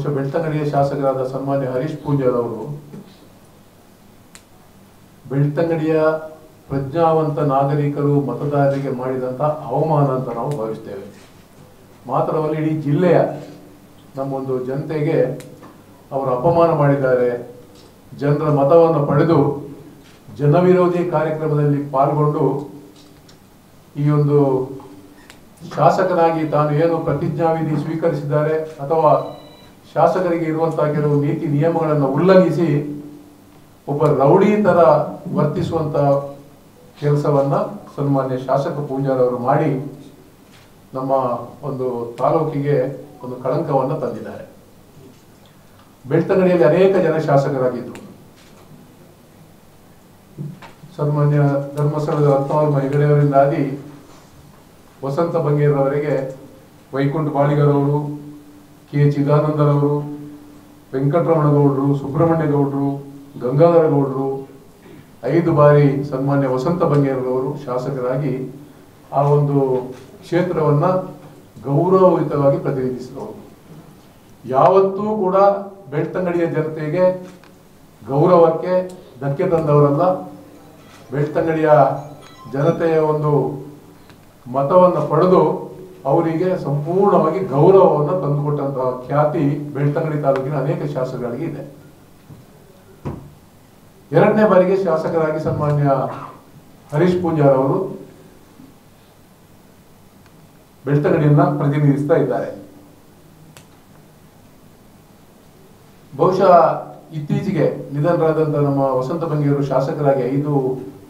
ಬಹುಶಃ ಬೆಳ್ತಂಗಡಿಯ ಶಾಸಕರಾದ ಸನ್ಮಾನ್ಯ ಹರೀಶ್ ಪೂಂಜಾರ್ ಅವರು ಬೆಳ್ತಂಗಡಿಯ ಪ್ರಜ್ಞಾವಂತ ನಾಗರಿಕರು ಮತದಾರರಿಗೆ ಮಾಡಿದಂಥ ಅವಮಾನ ಅಂತ ನಾವು ಭಾವಿಸ್ತೇವೆ. ಮಾತ್ರವಲ್ಲ, ಇಡೀ ಜಿಲ್ಲೆಯ ನಮ್ಮೊಂದು ಜನತೆಗೆ ಅವರು ಅಪಮಾನ ಮಾಡಿದ್ದಾರೆ. ಜನರ ಮತವನ್ನು ಪಡೆದು ಜನವಿರೋಧಿ ಕಾರ್ಯಕ್ರಮದಲ್ಲಿ ಪಾಲ್ಗೊಂಡು ಈ ಒಂದು ಶಾಸಕನಾಗಿ ತಾನು ಏನು ಪ್ರತಿಜ್ಞಾವಿಧಿ ಸ್ವೀಕರಿಸಿದ್ದಾರೆ ಅಥವಾ ಶಾಸಕರಿಗೆ ಇರುವಂತಹ ಕೆಲವು ನೀತಿ ನಿಯಮಗಳನ್ನು ಉಲ್ಲಂಘಿಸಿ ಒಬ್ಬ ರೌಡಿ ತರ ವರ್ತಿಸುವಂತ ಕೆಲಸವನ್ನ ಸನ್ಮಾನ್ಯ ಶಾಸಕ ಪೂಂಜಾರ್ ಅವರು ಮಾಡಿ ನಮ್ಮ ಒಂದು ತಾಲೂಕಿಗೆ ಒಂದು ಕಳಂಕವನ್ನು ತಂದಿದ್ದಾರೆ. ಬೆಳ್ತಂಗಡಿಯಲ್ಲಿ ಅನೇಕ ಜನ ಶಾಸಕರಾಗಿದ್ದರು. ಸನ್ಮಾನ್ಯ ಧರ್ಮಸ್ಥಳದ ರತ್ನವರ್ಮ ಹೆಗಡೆಯವರಿಂದಾಗಿ ವಸಂತ ಬಂಗೇರವರೆಗೆ ವೈಕುಂಠ ಬಾಳಿಗರವರು, ಕೆ ಚಿದಾನಂದರವರು, ವೆಂಕಟರಮಣಗೌಡರು, ಸುಬ್ರಹ್ಮಣ್ಯ ಗೌಡರು, ಗಂಗಾಧರ ಗೌಡರು 5 ಬಾರಿ ಸನ್ಮಾನ್ಯ ವಸಂತ ಬಂಗೇರವರು ಶಾಸಕರಾಗಿ ಆ ಒಂದು ಕ್ಷೇತ್ರವನ್ನ ಗೌರವಯುತವಾಗಿ ಪ್ರತಿನಿಧಿಸಿದವರು. ಯಾವತ್ತೂ ಕೂಡ ಬೆಳ್ತಂಗಡಿಯ ಜನತೆಗೆ ಗೌರವಕ್ಕೆ ಧಕ್ಕೆ ತಂದವರಲ್ಲ. ಬೆಳ್ತಂಗಡಿಯ ಜನತೆಯ ಒಂದು ಮತವನ್ನು ಪಡೆದು ಅವರಿಗೆ ಸಂಪೂರ್ಣವಾಗಿ ಗೌರವವನ್ನು ತಂದುಕೊಟ್ಟಂತಹ ಖ್ಯಾತಿ ಬೆಳ್ತಂಗಡಿ ತಾಲೂಕಿನ ಅನೇಕ ಶಾಸಕರಿಗೆ ಇದೆ. 2ನೇ ಬಾರಿಗೆ ಶಾಸಕರಾಗಿ ಸನ್ಮಾನ್ಯ ಹರೀಶ್ ಪೂಂಜಾರ್ ಅವರು ಬೆಳ್ತಂಗಡಿಯನ್ನ ಪ್ರತಿನಿಧಿಸ್ತಾ ಇದ್ದಾರೆ. ಬಹುಶಃ ಇತ್ತೀಚೆಗೆ ನಿಧನರಾದಂತ ನಮ್ಮ ವಸಂತ ಬಂಗೇರು ಶಾಸಕರಾಗಿ 5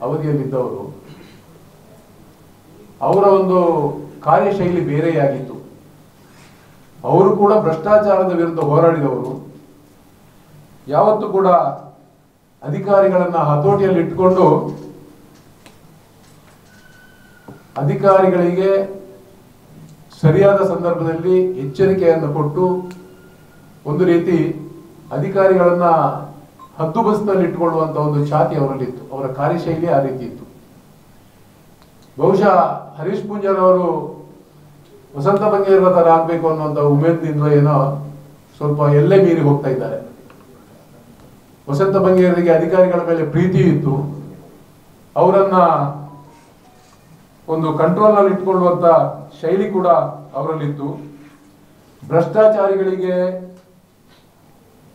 ಅವಧಿಯಲ್ಲಿದ್ದವರು, ಅವರ ಒಂದು ಕಾರ್ಯಶೈಲಿ ಬೇರೆಯಾಗಿತ್ತು. ಅವರು ಕೂಡ ಭ್ರಷ್ಟಾಚಾರದ ವಿರುದ್ಧ ಹೋರಾಡಿದವರು. ಯಾವತ್ತೂ ಕೂಡ ಅಧಿಕಾರಿಗಳನ್ನ ಹತೋಟಿಯಲ್ಲಿ ಇಟ್ಟುಕೊಂಡು ಅಧಿಕಾರಿಗಳಿಗೆ ಸರಿಯಾದ ಸಂದರ್ಭದಲ್ಲಿ ಎಚ್ಚರಿಕೆಯನ್ನು ಕೊಟ್ಟು ಒಂದು ರೀತಿ ಅಧಿಕಾರಿಗಳನ್ನ ಹದ್ದುಬಸ್ತಿನಲ್ಲಿ ಇಟ್ಟುಕೊಳ್ಳುವಂತ ಒಂದು ಛಾತಿ ಅವರಲ್ಲಿತ್ತು. ಅವರ ಕಾರ್ಯಶೈಲಿ ಆ ರೀತಿ ಇತ್ತು. ಬಹುಶಃ ಹರೀಶ್ ಪೂಂಜಾರ್ ಅವರು ವಸಂತ ಬಂಗೇರ ತರ ಆಗ್ಬೇಕು ಅನ್ನುವಂತ ಉಮೇದಿನಿಂದ ಏನೋ ಸ್ವಲ್ಪ ಎಲ್ಲೇ ಮೀರಿ ಹೋಗ್ತಾ ಇದ್ದಾರೆ. ವಸಂತ ಬಂಗೇರರಿಗೆ ಅಧಿಕಾರಿಗಳ ಮೇಲೆ ಪ್ರೀತಿ ಇತ್ತು. ಅವರನ್ನ ಒಂದು ಕಂಟ್ರೋಲ್ ನಲ್ಲಿ ಇಟ್ಕೊಳ್ಳುವಂತ ಶೈಲಿ ಕೂಡ ಅವರಲ್ಲಿತ್ತು. ಭ್ರಷ್ಟಾಚಾರಿಗಳಿಗೆ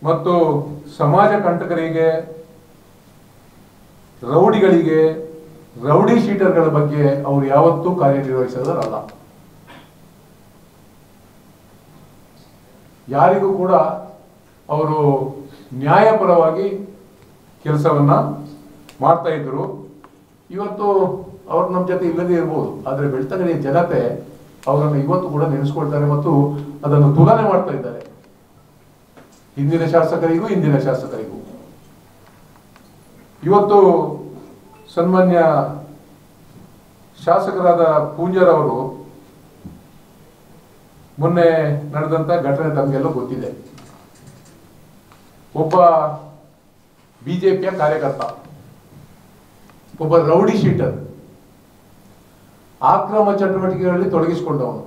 ಮತ್ತು ಸಮಾಜ ಕಂಟಕರಿಗೆ, ರೌಡಿಗಳಿಗೆ, ರೌಡಿ ಶೀಟರ್ಗಳ ಬಗ್ಗೆ ಅವರು ಯಾವತ್ತೂ ಕಾರ್ಯನಿರ್ವಹಿಸೋದರಲ್ಲ. ಯಾರಿಗೂ ಕೂಡ ಅವರು ನ್ಯಾಯಪರವಾಗಿ ಕೆಲಸವನ್ನ ಮಾಡ್ತಾ ಇದ್ರು. ಇವತ್ತು ಅವ್ರು ನಮ್ಮ ಜೊತೆ ಇಲ್ಲದೇ ಇರ್ಬೋದು, ಆದ್ರೆ ಬೆಳ್ತಂಗಡಿಯ ಜನತೆ ಅವರನ್ನು ಇವತ್ತು ಕೂಡ ನೆನೆಸ್ಕೊಳ್ತಾರೆ ಮತ್ತು ಅದನ್ನು ತುಲನೆ ಮಾಡ್ತಾ ಇದ್ದಾರೆ ಹಿಂದಿನ ಶಾಸಕರಿಗೂ ಇಂದಿನ ಶಾಸಕರಿಗೂ. ಇವತ್ತು ಸನ್ಮಾನ್ಯ ಶಾಸಕರಾದ ಪೂಂಜಾರ್ ಅವರು ಮೊನ್ನೆ ನಡೆದಂತ ಘಟನೆ ತಮಗೆಲ್ಲ ಗೊತ್ತಿದೆ. ಒಬ್ಬ ಬಿಜೆಪಿಯ ಕಾರ್ಯಕರ್ತ, ಒಬ್ಬ ರೌಡಿ ಶೀಟರ್, ಆಕ್ರಮ ಚಟುವಟಿಕೆಗಳಲ್ಲಿ ತೊಡಗಿಸಿಕೊಂಡವನು,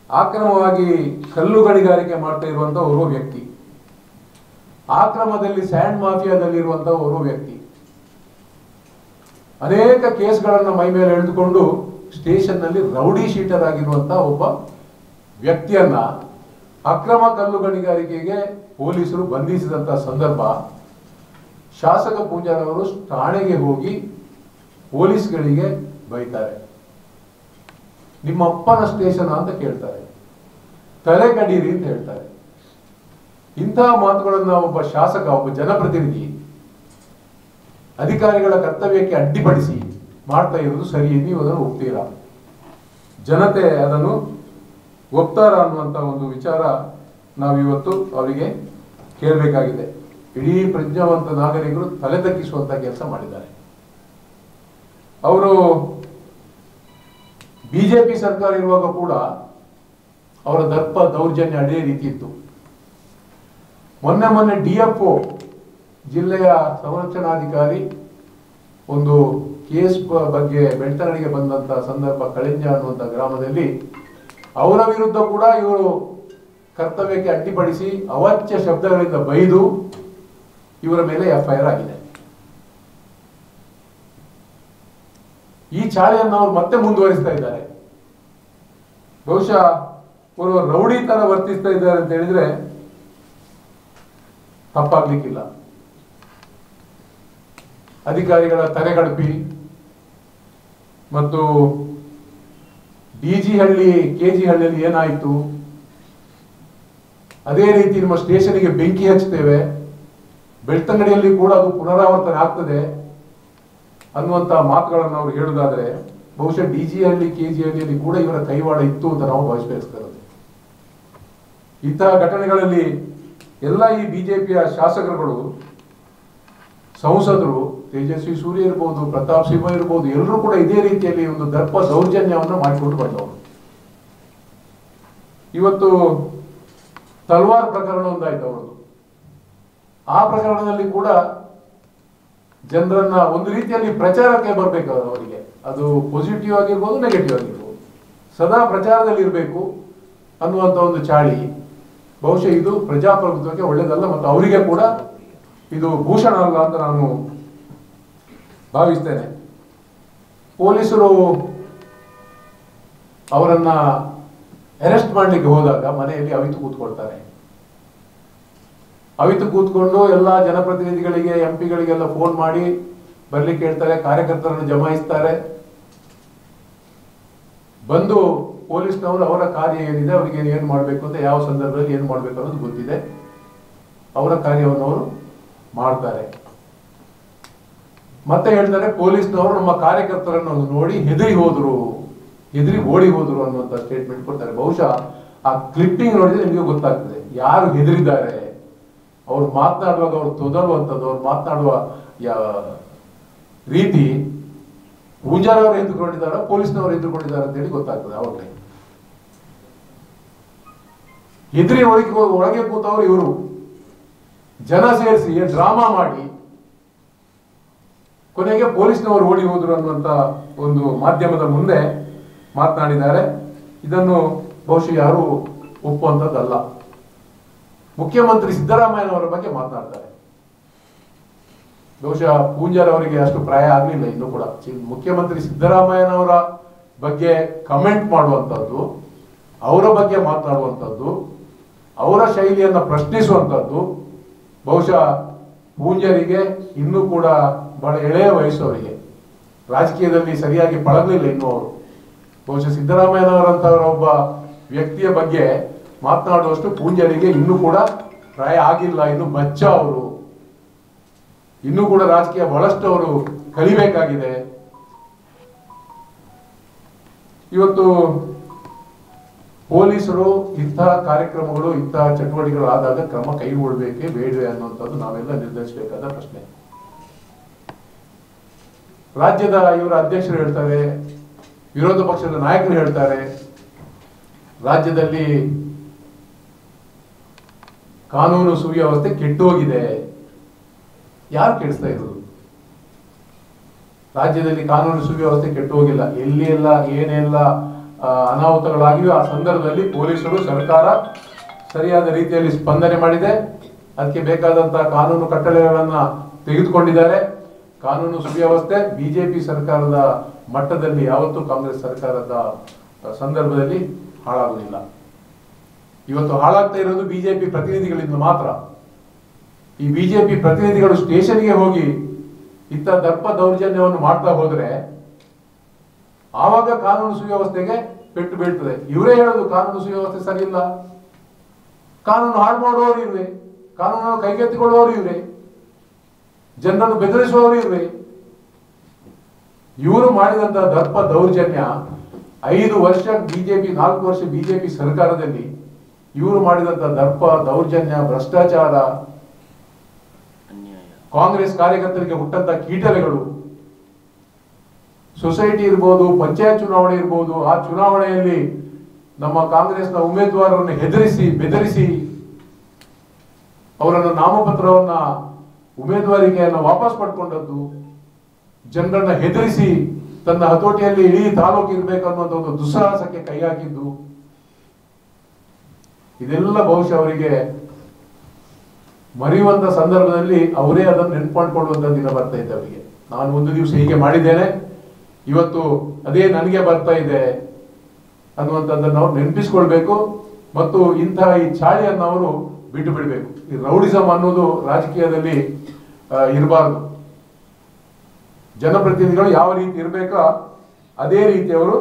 ಆಕ್ರಮವಾಗಿ ಕಲ್ಲು ಗಣಿಗಾರಿಕೆ ಮಾಡ್ತಾ ಇರುವಂತಹ ಓರ್ವ ವ್ಯಕ್ತಿ, ಆಕ್ರಮದಲ್ಲಿ ಸ್ಯಾಂಡ್ ಮಾಫಿಯಾದಲ್ಲಿ ಇರುವಂತಹ ಓರ್ವ ವ್ಯಕ್ತಿ, ಅನೇಕ ಕೇಸ್ಗಳನ್ನು ಮೈ ಮೇಲೆ ಎಳೆದುಕೊಂಡು ಸ್ಟೇಷನ್ ನಲ್ಲಿ ರೌಡಿ ಶೀಟರ್ ಆಗಿರುವಂತಹ ಒಬ್ಬ ವ್ಯಕ್ತಿಯನ್ನ ಅಕ್ರಮ ಕಲ್ಲು ಗಣಿಗಾರಿಕೆಗೆ ಪೊಲೀಸರು ಬಂಧಿಸಿದಂತಹ ಸಂದರ್ಭ ಶಾಸಕ ಪೂಂಜಾರ್ ಅವರು ಠಾಣೆಗೆ ಹೋಗಿ ಪೊಲೀಸ್ಗಳಿಗೆ ಬೈತಾರೆ. ನಿಮ್ಮ ಅಪ್ಪನ ಸ್ಟೇಷನ್ ಅಂತ ಕೇಳ್ತಾರೆ, ತಲೆ ಕಡೀರಿ ಅಂತ ಹೇಳ್ತಾರೆ. ಇಂತಹ ಮಾತುಗಳನ್ನ ಒಬ್ಬ ಶಾಸಕ, ಒಬ್ಬ ಜನಪ್ರತಿನಿಧಿ ಅಧಿಕಾರಿಗಳ ಕರ್ತವ್ಯಕ್ಕೆ ಅಡ್ಡಿಪಡಿಸಿ ಮಾಡ್ತಾ ಇರುವುದು ಸರಿ. ನೀವು ಅದನ್ನು ಒಪ್ತೀರಾ? ಜನತೆ ಅದನ್ನು ಒಪ್ತಾರ ಅನ್ನುವಂತ ಒಂದು ವಿಚಾರ ನಾವಿವತ್ತು ಅವರಿಗೆ ಕೇಳಬೇಕಾಗಿದೆ. ಇಡೀ ಪ್ರಜ್ಞಾವಂತ ನಾಗರಿಕರು ತಲೆ ತಗ್ಗಿಸುವಂತ ಕೆಲಸ ಮಾಡಿದ್ದಾರೆ. ಅವರು ಬಿಜೆಪಿ ಸರ್ಕಾರ ಇರುವಾಗ ಕೂಡ ಅವರ ದರ್ಪ ದೌರ್ಜನ್ಯ ಅದೇ ರೀತಿ ಇತ್ತು. ಮೊನ್ನೆ ಡಿಎಫ್ಒ ಜಿಲ್ಲೆಯ ಸಂರಕ್ಷಣಾಧಿಕಾರಿ ಒಂದು ಕೇಸ್ ಬಗ್ಗೆ ಬೆಳ್ತಂಗಡಿಗೆ ಬಂದಂತ ಸಂದರ್ಭ, ಕಳಿಂಜ ಅನ್ನುವಂತ ಗ್ರಾಮದಲ್ಲಿ ಅವರ ವಿರುದ್ಧ ಕೂಡ ಇವರು ಕರ್ತವ್ಯಕ್ಕೆ ಅಡ್ಡಿಪಡಿಸಿ ಅವಾಚ್ಯ ಶಬ್ದಗಳಿಂದ ಬೈದು ಇವರ ಮೇಲೆ FIR ಆಗಿದೆ. ಈ ಚಾಳಿಯನ್ನು ಅವರು ಮತ್ತೆ ಮುಂದುವರಿಸ್ತಾ ಇದ್ದಾರೆ. ಬಹುಶಃ ಅವರು ರೌಡಿ ತರ ವರ್ತಿಸ್ತಾ ಇದ್ದಾರೆ ಅಂತ ಹೇಳಿದ್ರೆ ತಪ್ಪಾಗ್ಲಿಕ್ಕಿಲ್ಲ. ಅಧಿಕಾರಿಗಳ ತಲೆಗಡಪಿ ಮತ್ತು DG ಹಳ್ಳಿ KG ಹಳ್ಳಿಯಲ್ಲಿ ಏನಾಯಿತು, ಅದೇ ರೀತಿ ನಮ್ಮ ಸ್ಟೇಷನ್ಗೆ ಬೆಂಕಿ ಹಚ್ಚುತ್ತೇವೆ, ಬೆಳ್ತಂಗಡಿಯಲ್ಲಿ ಕೂಡ ಅದು ಪುನರಾವರ್ತನೆ ಆಗ್ತದೆ ಅನ್ನುವಂತ ಮಾತುಗಳನ್ನು ಅವರು ಹೇಳುವುದಾದ್ರೆ ಬಹುಶಃ DG ಹಳ್ಳಿ KG ಹಳ್ಳಿಯಲ್ಲಿ ಕೂಡ ಇವರ ಕೈವಾಡ ಇತ್ತು ಅಂತ ನಾವು ಭಾವಿಸಬೇಕಾಗ್ತದೆ. ಇಂತಹ ಘಟನೆಗಳಲ್ಲಿ ಎಲ್ಲ ಈ ಬಿಜೆಪಿಯ ಶಾಸಕರುಗಳು, ಸಂಸದರು, ತೇಜಸ್ವಿ ಸೂರ್ಯ ಇರ್ಬೋದು, ಪ್ರತಾಪ್ ಸಿಂಹ ಇರ್ಬೋದು, ಎಲ್ಲರೂ ಕೂಡ ಇದೇ ರೀತಿಯಲ್ಲಿ ಒಂದು ದರ್ಪ ದೌರ್ಜನ್ಯವನ್ನು ಮಾಡಿಕೊಂಡು ಬಂದವರು. ಇವತ್ತು ತಲ್ವಾರ್ ಪ್ರಕರಣ ಒಂದಾಯ್ತು ಅವರದು. ಆ ಪ್ರಕರಣದಲ್ಲಿ ಕೂಡ ಜನರನ್ನ ಒಂದು ರೀತಿಯಲ್ಲಿ ಪ್ರಚಾರಕ್ಕೆ ಬರಬೇಕು ಅವರಿಗೆ, ಅದು ಪಾಸಿಟಿವ್ ಆಗಿರ್ಬೋದು, ನೆಗೆಟಿವ್ ಆಗಿರ್ಬೋದು, ಸದಾ ಪ್ರಚಾರದಲ್ಲಿ ಇರಬೇಕು ಅನ್ನುವಂಥ ಒಂದು ಚಾಳಿ. ಬಹುಶಃ ಇದು ಪ್ರಜಾಪ್ರಭುತ್ವಕ್ಕೆ ಒಳ್ಳೆಯದಲ್ಲ ಮತ್ತು ಅವರಿಗೆ ಕೂಡ ಇದು ಭೂಷಣ ಅಲ್ಲ ಅಂತ ನಾನು ಭಾವಿಸ್ತೇನೆ. ಪೊಲೀಸರು ಅವರನ್ನ ಅರೆಸ್ಟ್ ಮಾಡಲಿಕ್ಕೆ ಹೋದಾಗ ಮನೆಯಲ್ಲಿ ಅವಿತು ಕೂತ್ಕೊಳ್ತಾರೆ. ಅವಿತು ಕೂತ್ಕೊಂಡು ಎಲ್ಲ ಜನಪ್ರತಿನಿಧಿಗಳಿಗೆ, MP ಗಳಿಗೆಲ್ಲ ಫೋನ್ ಮಾಡಿ ಬರ್ಲಿಕ್ಕೆ ಹೇಳ್ತಾರೆ, ಕಾರ್ಯಕರ್ತರನ್ನು ಜಮಾಯಿಸ್ತಾರೆ. ಬಂದು ಪೊಲೀಸ್ನವರು ಅವರ ಕಾರ್ಯ ಏನಿದೆ, ಅವರಿಗೆ ಏನು ಮಾಡಬೇಕು ಅಂತ, ಯಾವ ಸಂದರ್ಭದಲ್ಲಿ ಏನು ಮಾಡಬೇಕು ಅನ್ನೋದು ಗೊತ್ತಿದೆ, ಅವರ ಕಾರ್ಯವನ್ನು ಅವರು ಮಾಡ್ತಾರೆ. ಮತ್ತೆ ಹೇಳ್ತಾರೆ, ಪೊಲೀಸ್ನವರು ನಮ್ಮ ಕಾರ್ಯಕರ್ತರನ್ನು ನೋಡಿ ಹೆದರಿ ಓಡಿ ಹೋದ್ರು ಅನ್ನುವಂತ ಸ್ಟೇಟ್ಮೆಂಟ್ ಕೊಡ್ತಾರೆ. ಬಹುಶಃ ಆ ಕ್ಲಿಪ್ಪಿಂಗ್ ನೋಡಿದ್ರೆ ನಿಮಗೆ ಗೊತ್ತಾಗ್ತದೆ ಯಾರು ಹೆದರಿದ್ದಾರೆ. ಅವ್ರು ಮಾತನಾಡುವಾಗ ಅವ್ರು ತೊದಲುವಂಥದ್ದು, ಅವ್ರು ಮಾತನಾಡುವ ರೀತಿ ಪೂಜಾರವರು ಎದ್ದುಕೊಂಡಿದ್ದಾರೆ, ಪೊಲೀಸ್ನವರು ಎದ್ದುಕೊಂಡಿದ್ದಾರೆ ಅಂತ ಹೇಳಿ ಗೊತ್ತಾಗ್ತದೆ ಅವಾಗಲೇ. ಹೆದರಿ ಒಳಗೆ ಕೂತವರು ಇವರು ಜನ ಸೇರಿಸಿ ಡ್ರಾಮಾ ಮಾಡಿ ಕೊನೆಗೆ ಪೊಲೀಸ್ನವರು ಓಡಿ ಹೋದ್ರು ಅನ್ನುವಂತ ಒಂದು ಮಾಧ್ಯಮದ ಮುಂದೆ ಮಾತನಾಡಿದ್ದಾರೆ. ಇದನ್ನು ಬಹುಶಃ ಯಾರು ಒಪ್ಪುವಂಥದ್ದಲ್ಲ. ಮುಖ್ಯಮಂತ್ರಿ ಸಿದ್ದರಾಮಯ್ಯನವರ ಬಗ್ಗೆ ಮಾತನಾಡ್ತಾರೆ. ಬಹುಶಃ ಪೂಂಜಾರ್ ಅವರಿಗೆ ಅಷ್ಟು ಪ್ರಾಯ ಆಗಲಿಲ್ಲ ಇನ್ನು ಕೂಡ. ಮುಖ್ಯಮಂತ್ರಿ ಸಿದ್ದರಾಮಯ್ಯನವರ ಬಗ್ಗೆ ಕಮೆಂಟ್ ಮಾಡುವಂಥದ್ದು, ಅವರ ಬಗ್ಗೆ ಮಾತನಾಡುವಂಥದ್ದು, ಅವರ ಶೈಲಿಯನ್ನ ಪ್ರಶ್ನಿಸುವಂಥದ್ದು ಬಹುಶಃ ಪೂಂಜಾರಿಗೆ ಇನ್ನೂ ಕೂಡ ಬಹಳ ಎಳೆಯ ವಯಸ್ಸು. ಅವರಿಗೆ ರಾಜಕೀಯದಲ್ಲಿ ಸರಿಯಾಗಿ ಪಳಗಲಿಲ್ಲ ಇನ್ನು ಅವರು. ಬಹುಶಃ ಸಿದ್ದರಾಮಯ್ಯನವರಂತವರ ಒಬ್ಬ ವ್ಯಕ್ತಿಯ ಬಗ್ಗೆ ಮಾತನಾಡುವಷ್ಟು ಪೂಂಜಾರಿಗೆ ಇನ್ನೂ ಕೂಡ ಪ್ರಾಯ ಆಗಿಲ್ಲ. ಇನ್ನು ಬಚ್ಚ ಅವರು, ಇನ್ನೂ ಕೂಡ ರಾಜಕೀಯ ಬಹಳಷ್ಟು ಅವರು ಕಲಿಬೇಕಾಗಿದೆ. ಇವತ್ತು ಪೊಲೀಸರು ಇಂತಹ ಕಾರ್ಯಕ್ರಮಗಳು, ಇಂತಹ ಚಟುವಟಿಕೆಗಳು ಆದಾಗ ಕ್ರಮ ಕೈಗೊಳ್ಳಬೇಕೇ ಬೇಡವೇ ಅನ್ನುವಂಥದ್ದು ನಾವೆಲ್ಲ ನಿರ್ಧರಿಸಬೇಕಾದ ಪ್ರಶ್ನೆ. ರಾಜ್ಯದ ಇವರ ಅಧ್ಯಕ್ಷರು ಹೇಳ್ತಾರೆ, ವಿರೋಧ ಪಕ್ಷದ ನಾಯಕರು ಹೇಳ್ತಾರೆ, ರಾಜ್ಯದಲ್ಲಿ ಕಾನೂನು ಸುವ್ಯವಸ್ಥೆ ಕೆಟ್ಟು ಹೋಗಿದೆ. ಯಾರು ಕೆಡಿಸ್ತಾ ಇರೋದು? ರಾಜ್ಯದಲ್ಲಿ ಕಾನೂನು ಸುವ್ಯವಸ್ಥೆ ಕೆಟ್ಟು ಹೋಗಿಲ್ಲ. ಎಲ್ಲಿ ಎಲ್ಲ ಏನೆಲ್ಲ ಅನಾಹುತಗಳಾಗಿವೆ ಆ ಸಂದರ್ಭದಲ್ಲಿ ಪೊಲೀಸರು, ಸರ್ಕಾರ ಸರಿಯಾದ ರೀತಿಯಲ್ಲಿ ಸ್ಪಂದನೆ ಮಾಡಿದೆ. ಅದಕ್ಕೆ ಬೇಕಾದಂತಹ ಕಾನೂನು ಕಟ್ಟಳೆಗಳನ್ನ ತೆಗೆದುಕೊಂಡಿದ್ದಾರೆ. ಕಾನೂನು ಸುವ್ಯವಸ್ಥೆ ಬಿಜೆಪಿ ಸರ್ಕಾರದ ಮಟ್ಟದಲ್ಲಿ ಯಾವತ್ತೂ ಕಾಂಗ್ರೆಸ್ ಸರ್ಕಾರದ ಸಂದರ್ಭದಲ್ಲಿ ಹಾಳಾಗುವುದಿಲ್ಲ. ಇವತ್ತು ಹಾಳಾಗ್ತಾ ಇರೋದು ಬಿಜೆಪಿ ಪ್ರತಿನಿಧಿಗಳಿಂದ ಮಾತ್ರ. ಈ ಬಿಜೆಪಿ ಪ್ರತಿನಿಧಿಗಳು ಸ್ಟೇಷನ್ಗೆ ಹೋಗಿ ಇಂಥ ದರ್ಪ ದೌರ್ಜನ್ಯವನ್ನು ಮಾಡ್ತಾ ಹೋದ್ರೆ ಆವಾಗ ಕಾನೂನು ಸುವ್ಯವಸ್ಥೆಗೆ ಪೆಟ್ಟು ಬೀಳ್ತದೆ. ಇವರೇ ಹೇಳೋದು ಕಾನೂನು ಸುವ್ಯವಸ್ಥೆ ಸರಿ ಇಲ್ಲ, ಕಾನೂನು ಹಾಳು ಮಾಡುವವರು ಇರುವೆ, ಕಾನೂನನ್ನು ಕೈಗೆತ್ತಿಕೊಳ್ಳುವವರು ಇವ್ರೆ, ಜನರನ್ನು ಬೆದರಿಸುವವರು ಇರುವೆ. ಇವರು ಮಾಡಿದಂತಹ ದರ್ಪ ದೌರ್ಜನ್ಯ 5 ವರ್ಷ ಬಿಜೆಪಿ, 4 ವರ್ಷ ಬಿಜೆಪಿ ಸರ್ಕಾರದಲ್ಲಿ ಇವರು ಮಾಡಿದಂತಹ ದರ್ಪ ದೌರ್ಜನ್ಯ, ಭ್ರಷ್ಟಾಚಾರ, ಕಾಂಗ್ರೆಸ್ ಕಾರ್ಯಕರ್ತರಿಗೆ ಹುಟ್ಟಂತ ಕೀಟಲೆಗಳು, ಸೊಸೈಟಿ ಇರ್ಬೋದು, ಪಂಚಾಯತ್ ಚುನಾವಣೆ ಇರ್ಬೋದು, ಆ ಚುನಾವಣೆಯಲ್ಲಿ ನಮ್ಮ ಕಾಂಗ್ರೆಸ್ನ ಉಮೇದುವಾರರನ್ನು ಹೆದರಿಸಿ ಬೆದರಿಸಿ ಅವರನ್ನು ನಾಮಪತ್ರವನ್ನ ಉಮೇದುವಾರಿಕೆಯನ್ನು ವಾಪಸ್ ಪಡ್ಕೊಂಡದ್ದು, ಜನರನ್ನ ಹೆದರಿಸಿ ತನ್ನ ಹತೋಟಿಯಲ್ಲಿ ಇಡೀ ತಾಲೂಕು ಇರಬೇಕನ್ನುವಂಥ ಒಂದು ದುಸ್ಸಾಹಸಕ್ಕೆ ಕೈ ಹಾಕಿದ್ದು, ಇದೆಲ್ಲ ಬಹುಶಃ ಅವರಿಗೆ ಮರೆಯುವಂತ ಸಂದರ್ಭದಲ್ಲಿ ಅವರೇ ಅದನ್ನು ನೆನ್ಪಾಡ್ಕೊಳ್ಳುವಂತ ದಿನ ಬರ್ತಾ ಇದೆ ಅವರಿಗೆ. ನಾನು ಒಂದು ದಿವಸ ಹೀಗೆ ಮಾಡಿದ್ದೇನೆ, ಇವತ್ತು ಅದೇ ನನಗೆ ಬರ್ತಾ ಇದೆ ಅನ್ನುವಂಥದ್ದನ್ನು ಅವ್ರು ನೆನಪಿಸ್ಕೊಳ್ಬೇಕು. ಮತ್ತು ಇಂತಹ ಈ ಚಾಳಿಯನ್ನು ಅವರು ಬಿಟ್ಟು ಬಿಡಬೇಕು. ಈ ರೌಡಿಸಮ್ ಅನ್ನೋದು ರಾಜಕೀಯದಲ್ಲಿ ಇರಬಾರ್ದು. ಜನಪ್ರತಿನಿಧಿಗಳು ಯಾವ ರೀತಿ ಇರಬೇಕೋ ಅದೇ ರೀತಿ ಅವರು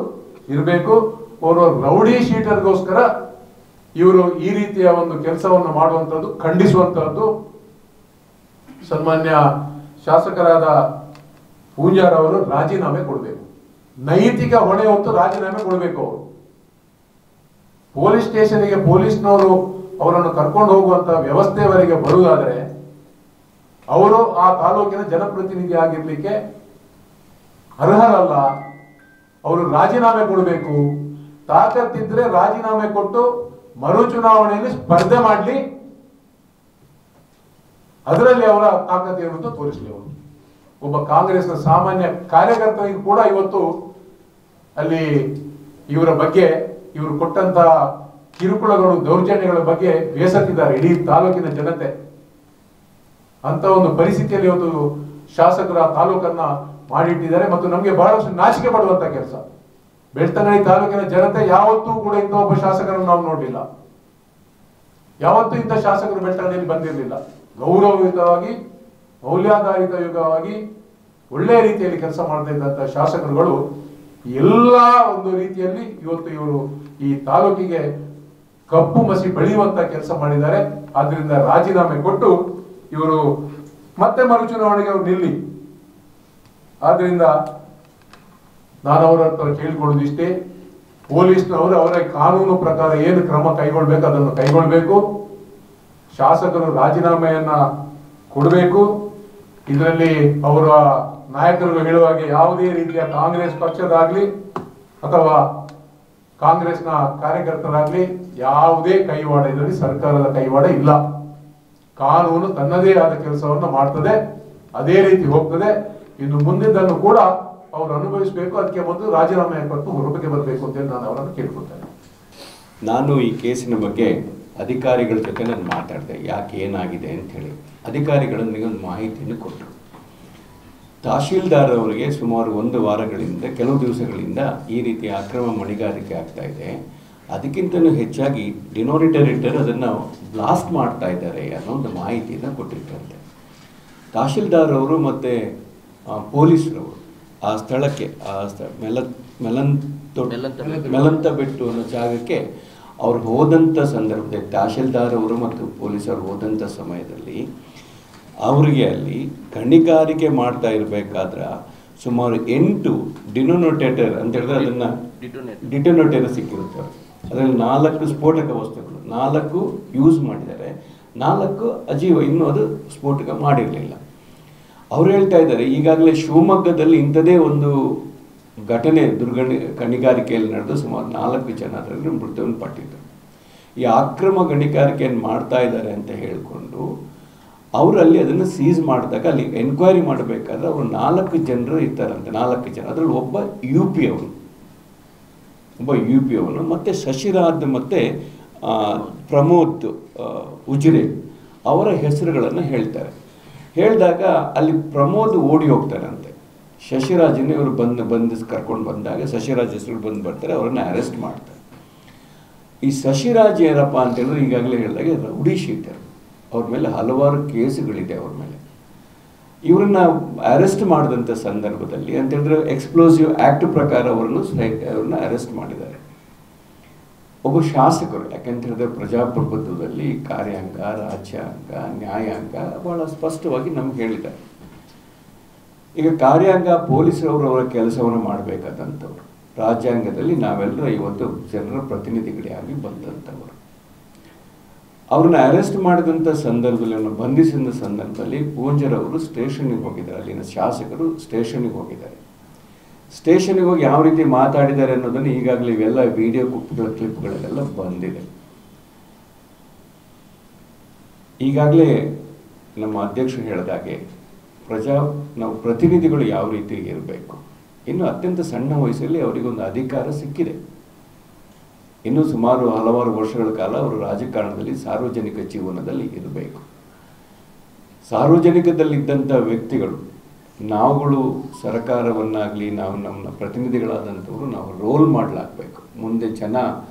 ಇರಬೇಕು. ಅವರು ರೌಡಿ ಶೀಟರ್ಗೋಸ್ಕರ ಇವರು ಈ ರೀತಿಯ ಒಂದು ಕೆಲಸವನ್ನು ಮಾಡುವಂಥದ್ದು ಖಂಡಿಸುವಂತಹದ್ದು. ಸನ್ಮಾನ್ಯ ಶಾಸಕರಾದ ಪೂಂಜಾರ್ ಅವರು ರಾಜೀನಾಮೆ ಕೊಡಬೇಕು. ನೈತಿಕ ಹೊಣೆ ಹೊತ್ತು ರಾಜೀನಾಮೆ ಕೊಡಬೇಕು. ಅವರು ಪೊಲೀಸ್ ಸ್ಟೇಷನ್ಗೆ ಪೊಲೀಸ್ನವರು ಅವರನ್ನು ಕರ್ಕೊಂಡು ಹೋಗುವಂತ ವ್ಯವಸ್ಥೆಯವರೆಗೆ ಬರುವುದಾದರೆ ಅವರು ಆ ತಾಲೂಕಿನ ಜನಪ್ರತಿನಿಧಿ ಆಗಿರ್ಲಿಕ್ಕೆ ಅರ್ಹರಲ್ಲ. ಅವರು ರಾಜೀನಾಮೆ ಕೊಡಬೇಕು. ತಾಕತ್ತಿದ್ರೆ ರಾಜೀನಾಮೆ ಕೊಟ್ಟು ಮರು ಚುನಾವಣೆಯಲ್ಲಿ ಸ್ಪರ್ಧೆ ಮಾಡಲಿ, ಅದರಲ್ಲಿ ಅವರ ತಾಕತ್ತು ಇರುವಂತ ತೋರಿಸಲಿ. ಅವರು ಒಬ್ಬ ಕಾಂಗ್ರೆಸ್ನ ಸಾಮಾನ್ಯ ಕಾರ್ಯಕರ್ತನಿಗೂ ಕೂಡ ಇವತ್ತು ಅಲ್ಲಿ ಇವರ ಬಗ್ಗೆ, ಇವರು ಕೊಟ್ಟಂತಹ ಕಿರುಕುಳಗಳು, ದೌರ್ಜನ್ಯಗಳ ಬಗ್ಗೆ ಬೇಸತ್ತಿದ್ದಾರೆ ಇಡೀ ತಾಲೂಕಿನ ಜನತೆ. ಅಂತ ಒಂದು ಪರಿಸ್ಥಿತಿಯಲ್ಲಿ ಇವತ್ತು ಶಾಸಕರು ಆ ತಾಲೂಕನ್ನ ಮಾಡಿಟ್ಟಿದ್ದಾರೆ. ಮತ್ತು ನಮಗೆ ಬಹಳಷ್ಟು ನಾಚಿಕೆ ಪಡುವಂತ ಕೆಲಸ. ಬೆಳ್ತಂಗಡಿ ತಾಲೂಕಿನ ಜನತೆ ಯಾವತ್ತೂ ಕೂಡ ಇಂಥ ಒಬ್ಬ ಶಾಸಕರನ್ನು ನಾವು ನೋಡಲಿಲ್ಲ. ಯಾವತ್ತೂ ಇಂಥ ಶಾಸಕರು ಬೆಳ್ತಂಗಡಿಯಲ್ಲಿ ಬಂದಿರಲಿಲ್ಲ. ಗೌರವಯುತವಾಗಿ, ಮೌಲ್ಯಾಧಾರಿತಯುತವಾಗಿ, ಒಳ್ಳೆಯ ರೀತಿಯಲ್ಲಿ ಕೆಲಸ ಮಾಡ್ತಾ ಇದ್ದಂತ ಶಾಸಕರುಗಳು ಎಲ್ಲ ಒಂದು ರೀತಿಯಲ್ಲಿ ಇವತ್ತು ಇವರು ಈ ತಾಲೂಕಿಗೆ ಕಪ್ಪು ಮಸಿ ಬೆಳೆಯುವಂತ ಕೆಲಸ ಮಾಡಿದ್ದಾರೆ. ಆದ್ರಿಂದ ರಾಜೀನಾಮೆ ಕೊಟ್ಟು ಇವರು ಮತ್ತೆ ಮರು ಚುನಾವಣೆಗೆ ಅವರು ನಿಲ್ಲಿ. ಆದ್ರಿಂದ ನಾನು ಅವರ ಹತ್ರ ಕೇಳಿಕೊಳ್ಳುವುದಿಷ್ಟೇ, ಪೊಲೀಸ್ನವರು ಅವರ ಕಾನೂನು ಪ್ರಕಾರ ಏನು ಕ್ರಮ ಕೈಗೊಳ್ಬೇಕು ಅದನ್ನು ಕೈಗೊಳ್ಬೇಕು. ಶಾಸಕರು ರಾಜೀನಾಮೆಯನ್ನ ಕೊಡಬೇಕು. ಇದರಲ್ಲಿ ಅವರ ನಾಯಕರು ಹೇಳುವ ಹಾಗೆ ಯಾವುದೇ ರೀತಿಯ ಕಾಂಗ್ರೆಸ್ ಪಕ್ಷದಾಗ್ಲಿ ಅಥವಾ ಕಾಂಗ್ರೆಸ್ನ ಕಾರ್ಯಕರ್ತರಾಗ್ಲಿ ಯಾವುದೇ ಕೈವಾಡ, ಇದರಲ್ಲಿ ಸರ್ಕಾರದ ಕೈವಾಡ ಇಲ್ಲ. ಕಾನೂನು ತನ್ನದೇ ಆದ ಕೆಲಸವನ್ನು ಮಾಡ್ತದೆ, ಅದೇ ರೀತಿ ಹೋಗ್ತದೆ. ಇನ್ನು ಮುಂದಿದ್ದನ್ನು ಕೂಡ ಅವರು ಅನುಭವಿಸಬೇಕು. ಅದಕ್ಕೆ ಮೊದಲು ರಾಜೀನಾಮೆ ಕೊಟ್ಟು ಹೊರಬಿಗೆ ಬರಬೇಕು ಅಂತ ನಾನು ಅವರನ್ನು ಕೇಳ್ಕೊಳ್ತೇನೆ. ನಾನು ಈ ಕೇಸಿನ ಬಗ್ಗೆ ಅಧಿಕಾರಿಗಳ ಜೊತೆ ನಾನು ಮಾತಾಡಿದೆ, ಯಾಕೆ ಏನಾಗಿದೆ ಅಂತ ಹೇಳಿ. ಅಧಿಕಾರಿಗಳು ನನಗೊಂದು ಮಾಹಿತಿಯನ್ನು ಕೊಟ್ಟರು. ತಹಶೀಲ್ದಾರ್ ಅವರಿಗೆ ಸುಮಾರು 1 ವಾರಗಳಿಂದ, ಕೆಲವು ದಿವಸಗಳಿಂದ ಈ ರೀತಿಯ ಅಕ್ರಮ ಮಣಿಗಾರಿಕೆ ಆಗ್ತಾ ಇದೆ. ಅದಕ್ಕಿಂತಲೂ ಹೆಚ್ಚಾಗಿ ಡಿನೋಮಿನೇಟರ್ ಅದನ್ನು ಬ್ಲಾಸ್ಟ್ ಮಾಡ್ತಾ ಇದ್ದಾರೆ ಅನ್ನೋ ಒಂದು ಮಾಹಿತಿಯನ್ನು ಕೊಟ್ಟಿರ್ತಾರೆ. ತಹಶೀಲ್ದಾರ್ ಅವರು ಮತ್ತು ಪೊಲೀಸರವರು ಆ ಸ್ಥಳಕ್ಕೆ, ಮೆಲಂತ ಬೆಟ್ಟು ಅನ್ನೋ ಜಾಗಕ್ಕೆ ಅವ್ರು ಹೋದಂಥ ಸಂದರ್ಭದಲ್ಲಿ, ತಹಶೀಲ್ದಾರ್ ಅವರು ಮತ್ತು ಪೊಲೀಸರು ಹೋದಂಥ ಸಮಯದಲ್ಲಿ ಅವರಿಗೆ ಅಲ್ಲಿ ಗಣಿಗಾರಿಕೆ ಮಾಡ್ತಾ ಇರಬೇಕಾದ್ರೆ ಸುಮಾರು 8 ಡಿನೋಮಿನೇಟರ್ ಅಂತ ಹೇಳಿದ್ರೆ ಅದನ್ನು ಡಿಟೋನೇಟರ್ ಸಿಕ್ಕಿರುತ್ತೆ. ಅದರಲ್ಲಿ 4 ಸ್ಫೋಟಕ ವಸ್ತುಗಳು, 4 ಯೂಸ್ ಮಾಡಿದ್ದಾರೆ, 4 ಅಜೀವ, ಇನ್ನೂ ಅದು ಸ್ಫೋಟಕ ಮಾಡಿರಲಿಲ್ಲ. ಅವ್ರು ಹೇಳ್ತಾ ಇದ್ದಾರೆ, ಈಗಾಗಲೇ ಶಿವಮೊಗ್ಗದಲ್ಲಿ ಇಂಥದೇ ಒಂದು ಘಟನೆ ಗಣಿಗಾರಿಕೆಯಲ್ಲಿ ನಡೆದು ಸುಮಾರು 4 ಜನ ಅದರಲ್ಲಿ ಮೃತವನ್ನು ಪಟ್ಟಿದ್ದಾರೆ. ಈ ಅಕ್ರಮ ಗಣಿಗಾರಿಕೆಯನ್ನು ಮಾಡ್ತಾ ಇದ್ದಾರೆ ಅಂತ ಹೇಳಿಕೊಂಡು ಅವರಲ್ಲಿ ಅದನ್ನು ಸೀಸ್ ಮಾಡಿದಾಗ ಅಲ್ಲಿ ಎನ್ಕ್ವೈರಿ ಮಾಡಬೇಕಾದ್ರೆ ಅವರು 4 ಜನರು ಇರ್ತಾರಂತೆ. 4 ಜನ, ಅದರಲ್ಲಿ ಒಬ್ಬ ಯು ಪಿ ಅವನು ಮತ್ತು ಶಶಿರಾಜ್ ಮತ್ತು ಪ್ರಮೋದ್ ಉಜಿರೆ ಅವರ ಹೆಸರುಗಳನ್ನು ಹೇಳ್ತಾರೆ. ಹೇಳಿದಾಗ ಅಲ್ಲಿ ಪ್ರಮೋದ್ ಓಡಿ ಹೋಗ್ತಾರಂತೆ. ಶಶಿರಾಜನ್ನ ಇವರು ಬಂದು ಕರ್ಕೊಂಡು ಬಂದಾಗ ಶಶಿರಾಜ್ ಹೆಸರು ಬರ್ತಾರೆ, ಅವರನ್ನು ಅರೆಸ್ಟ್ ಮಾಡ್ತಾರೆ. ಈ ಶಶಿರಾಜ್ ಏನಪ್ಪ ಅಂತ ಹೇಳಿದ್ರೆ ಈಗಾಗಲೇ ಹೇಳಿದಾಗ ರೌಡಿ ಶೀಟರ್, ಅವ್ರ ಮೇಲೆ ಹಲವಾರು ಕೇಸುಗಳಿದೆ ಅವ್ರ ಮೇಲೆ. ಇವರನ್ನ ಅರೆಸ್ಟ್ ಮಾಡಿದಂಥ ಸಂದರ್ಭದಲ್ಲಿ ಅಂತ ಹೇಳಿದ್ರೆ ಎಕ್ಸ್ಪ್ಲೋಸಿವ್ ಆ್ಯಕ್ಟ್ ಪ್ರಕಾರ ಅವ್ರನ್ನ ಅರೆಸ್ಟ್ ಮಾಡಿದ್ದಾರೆ. ಒಬ್ಬ ಶಾಸಕರು, ಯಾಕಂತ ಹೇಳಿದ್ರೆ ಪ್ರಜಾಪ್ರಭುತ್ವದಲ್ಲಿ ಕಾರ್ಯಾಂಗ, ರಾಜ್ಯಾಂಗ, ನ್ಯಾಯಾಂಗ ಬಹಳ ಸ್ಪಷ್ಟವಾಗಿ ನಮ್ಗೆ ಹೇಳಿದ್ದಾರೆ. ಈಗ ಕಾರ್ಯಾಂಗ ಪೊಲೀಸರವರು ಅವರ ಕೆಲಸವನ್ನು ಮಾಡಬೇಕಾದಂಥವ್ರು, ರಾಜ್ಯಾಂಗದಲ್ಲಿ ನಾವೆಲ್ಲರೂ 50 ಜನರ ಪ್ರತಿನಿಧಿಗಳಾಗಿ ಬಂದಂಥವರು. ಅವ್ರನ್ನ ಅರೆಸ್ಟ್ ಮಾಡಿದಂಥ ಸಂದರ್ಭದಲ್ಲಿ, ಅವ್ರನ್ನ ಬಂಧಿಸಿದ ಸಂದರ್ಭದಲ್ಲಿ ಪೂಂಜರ್ ಅವರು ಸ್ಟೇಷನ್ಗೆ ಹೋಗಿದ್ದಾರೆ. ಅಲ್ಲಿನ ಶಾಸಕರು ಸ್ಟೇಷನ್ಗೆ ಹೋಗಿದ್ದಾರೆ. ಸ್ಟೇಷನ್ಗೆ ಹೋಗಿ ಯಾವ ರೀತಿ ಮಾತಾಡಿದ್ದಾರೆ ಅನ್ನೋದನ್ನು ಈಗಾಗಲೇ ಇವೆಲ್ಲ ವಿಡಿಯೋ ಕ್ಲಿಪ್ಗಳಲ್ಲೆಲ್ಲ ಬಂದಿದೆ. ಈಗಾಗಲೇ ನಮ್ಮ ಅಧ್ಯಕ್ಷರು ಹೇಳಿದಾಗೆ ನಾವು ಪ್ರತಿನಿಧಿಗಳು ಯಾವ ರೀತಿ ಇರಬೇಕು, ಇನ್ನು ಅತ್ಯಂತ ಸಣ್ಣ ವಯಸ್ಸಲ್ಲಿ ಅವರಿಗೊಂದು ಅಧಿಕಾರ ಸಿಕ್ಕಿದೆ. ಇನ್ನೂ ಸುಮಾರು ಹಲವಾರು ವರ್ಷಗಳ ಕಾಲ ಅವರು ರಾಜಕಾರಣದಲ್ಲಿ ಸಾರ್ವಜನಿಕ ಜೀವನದಲ್ಲಿ ಇರಬೇಕು. ಸಾರ್ವಜನಿಕದಲ್ಲಿದ್ದಂಥ ವ್ಯಕ್ತಿಗಳು, ನಾವುಗಳು ಸರ್ಕಾರವನ್ನಾಗಲಿ, ನಾವು ನಮ್ಮ ಪ್ರತಿನಿಧಿಗಳಾದಂಥವರು ನಾವು ರೋಲ್ ಮಾಡಲಾಗಬೇಕು. ಮುಂದೆ ಜನ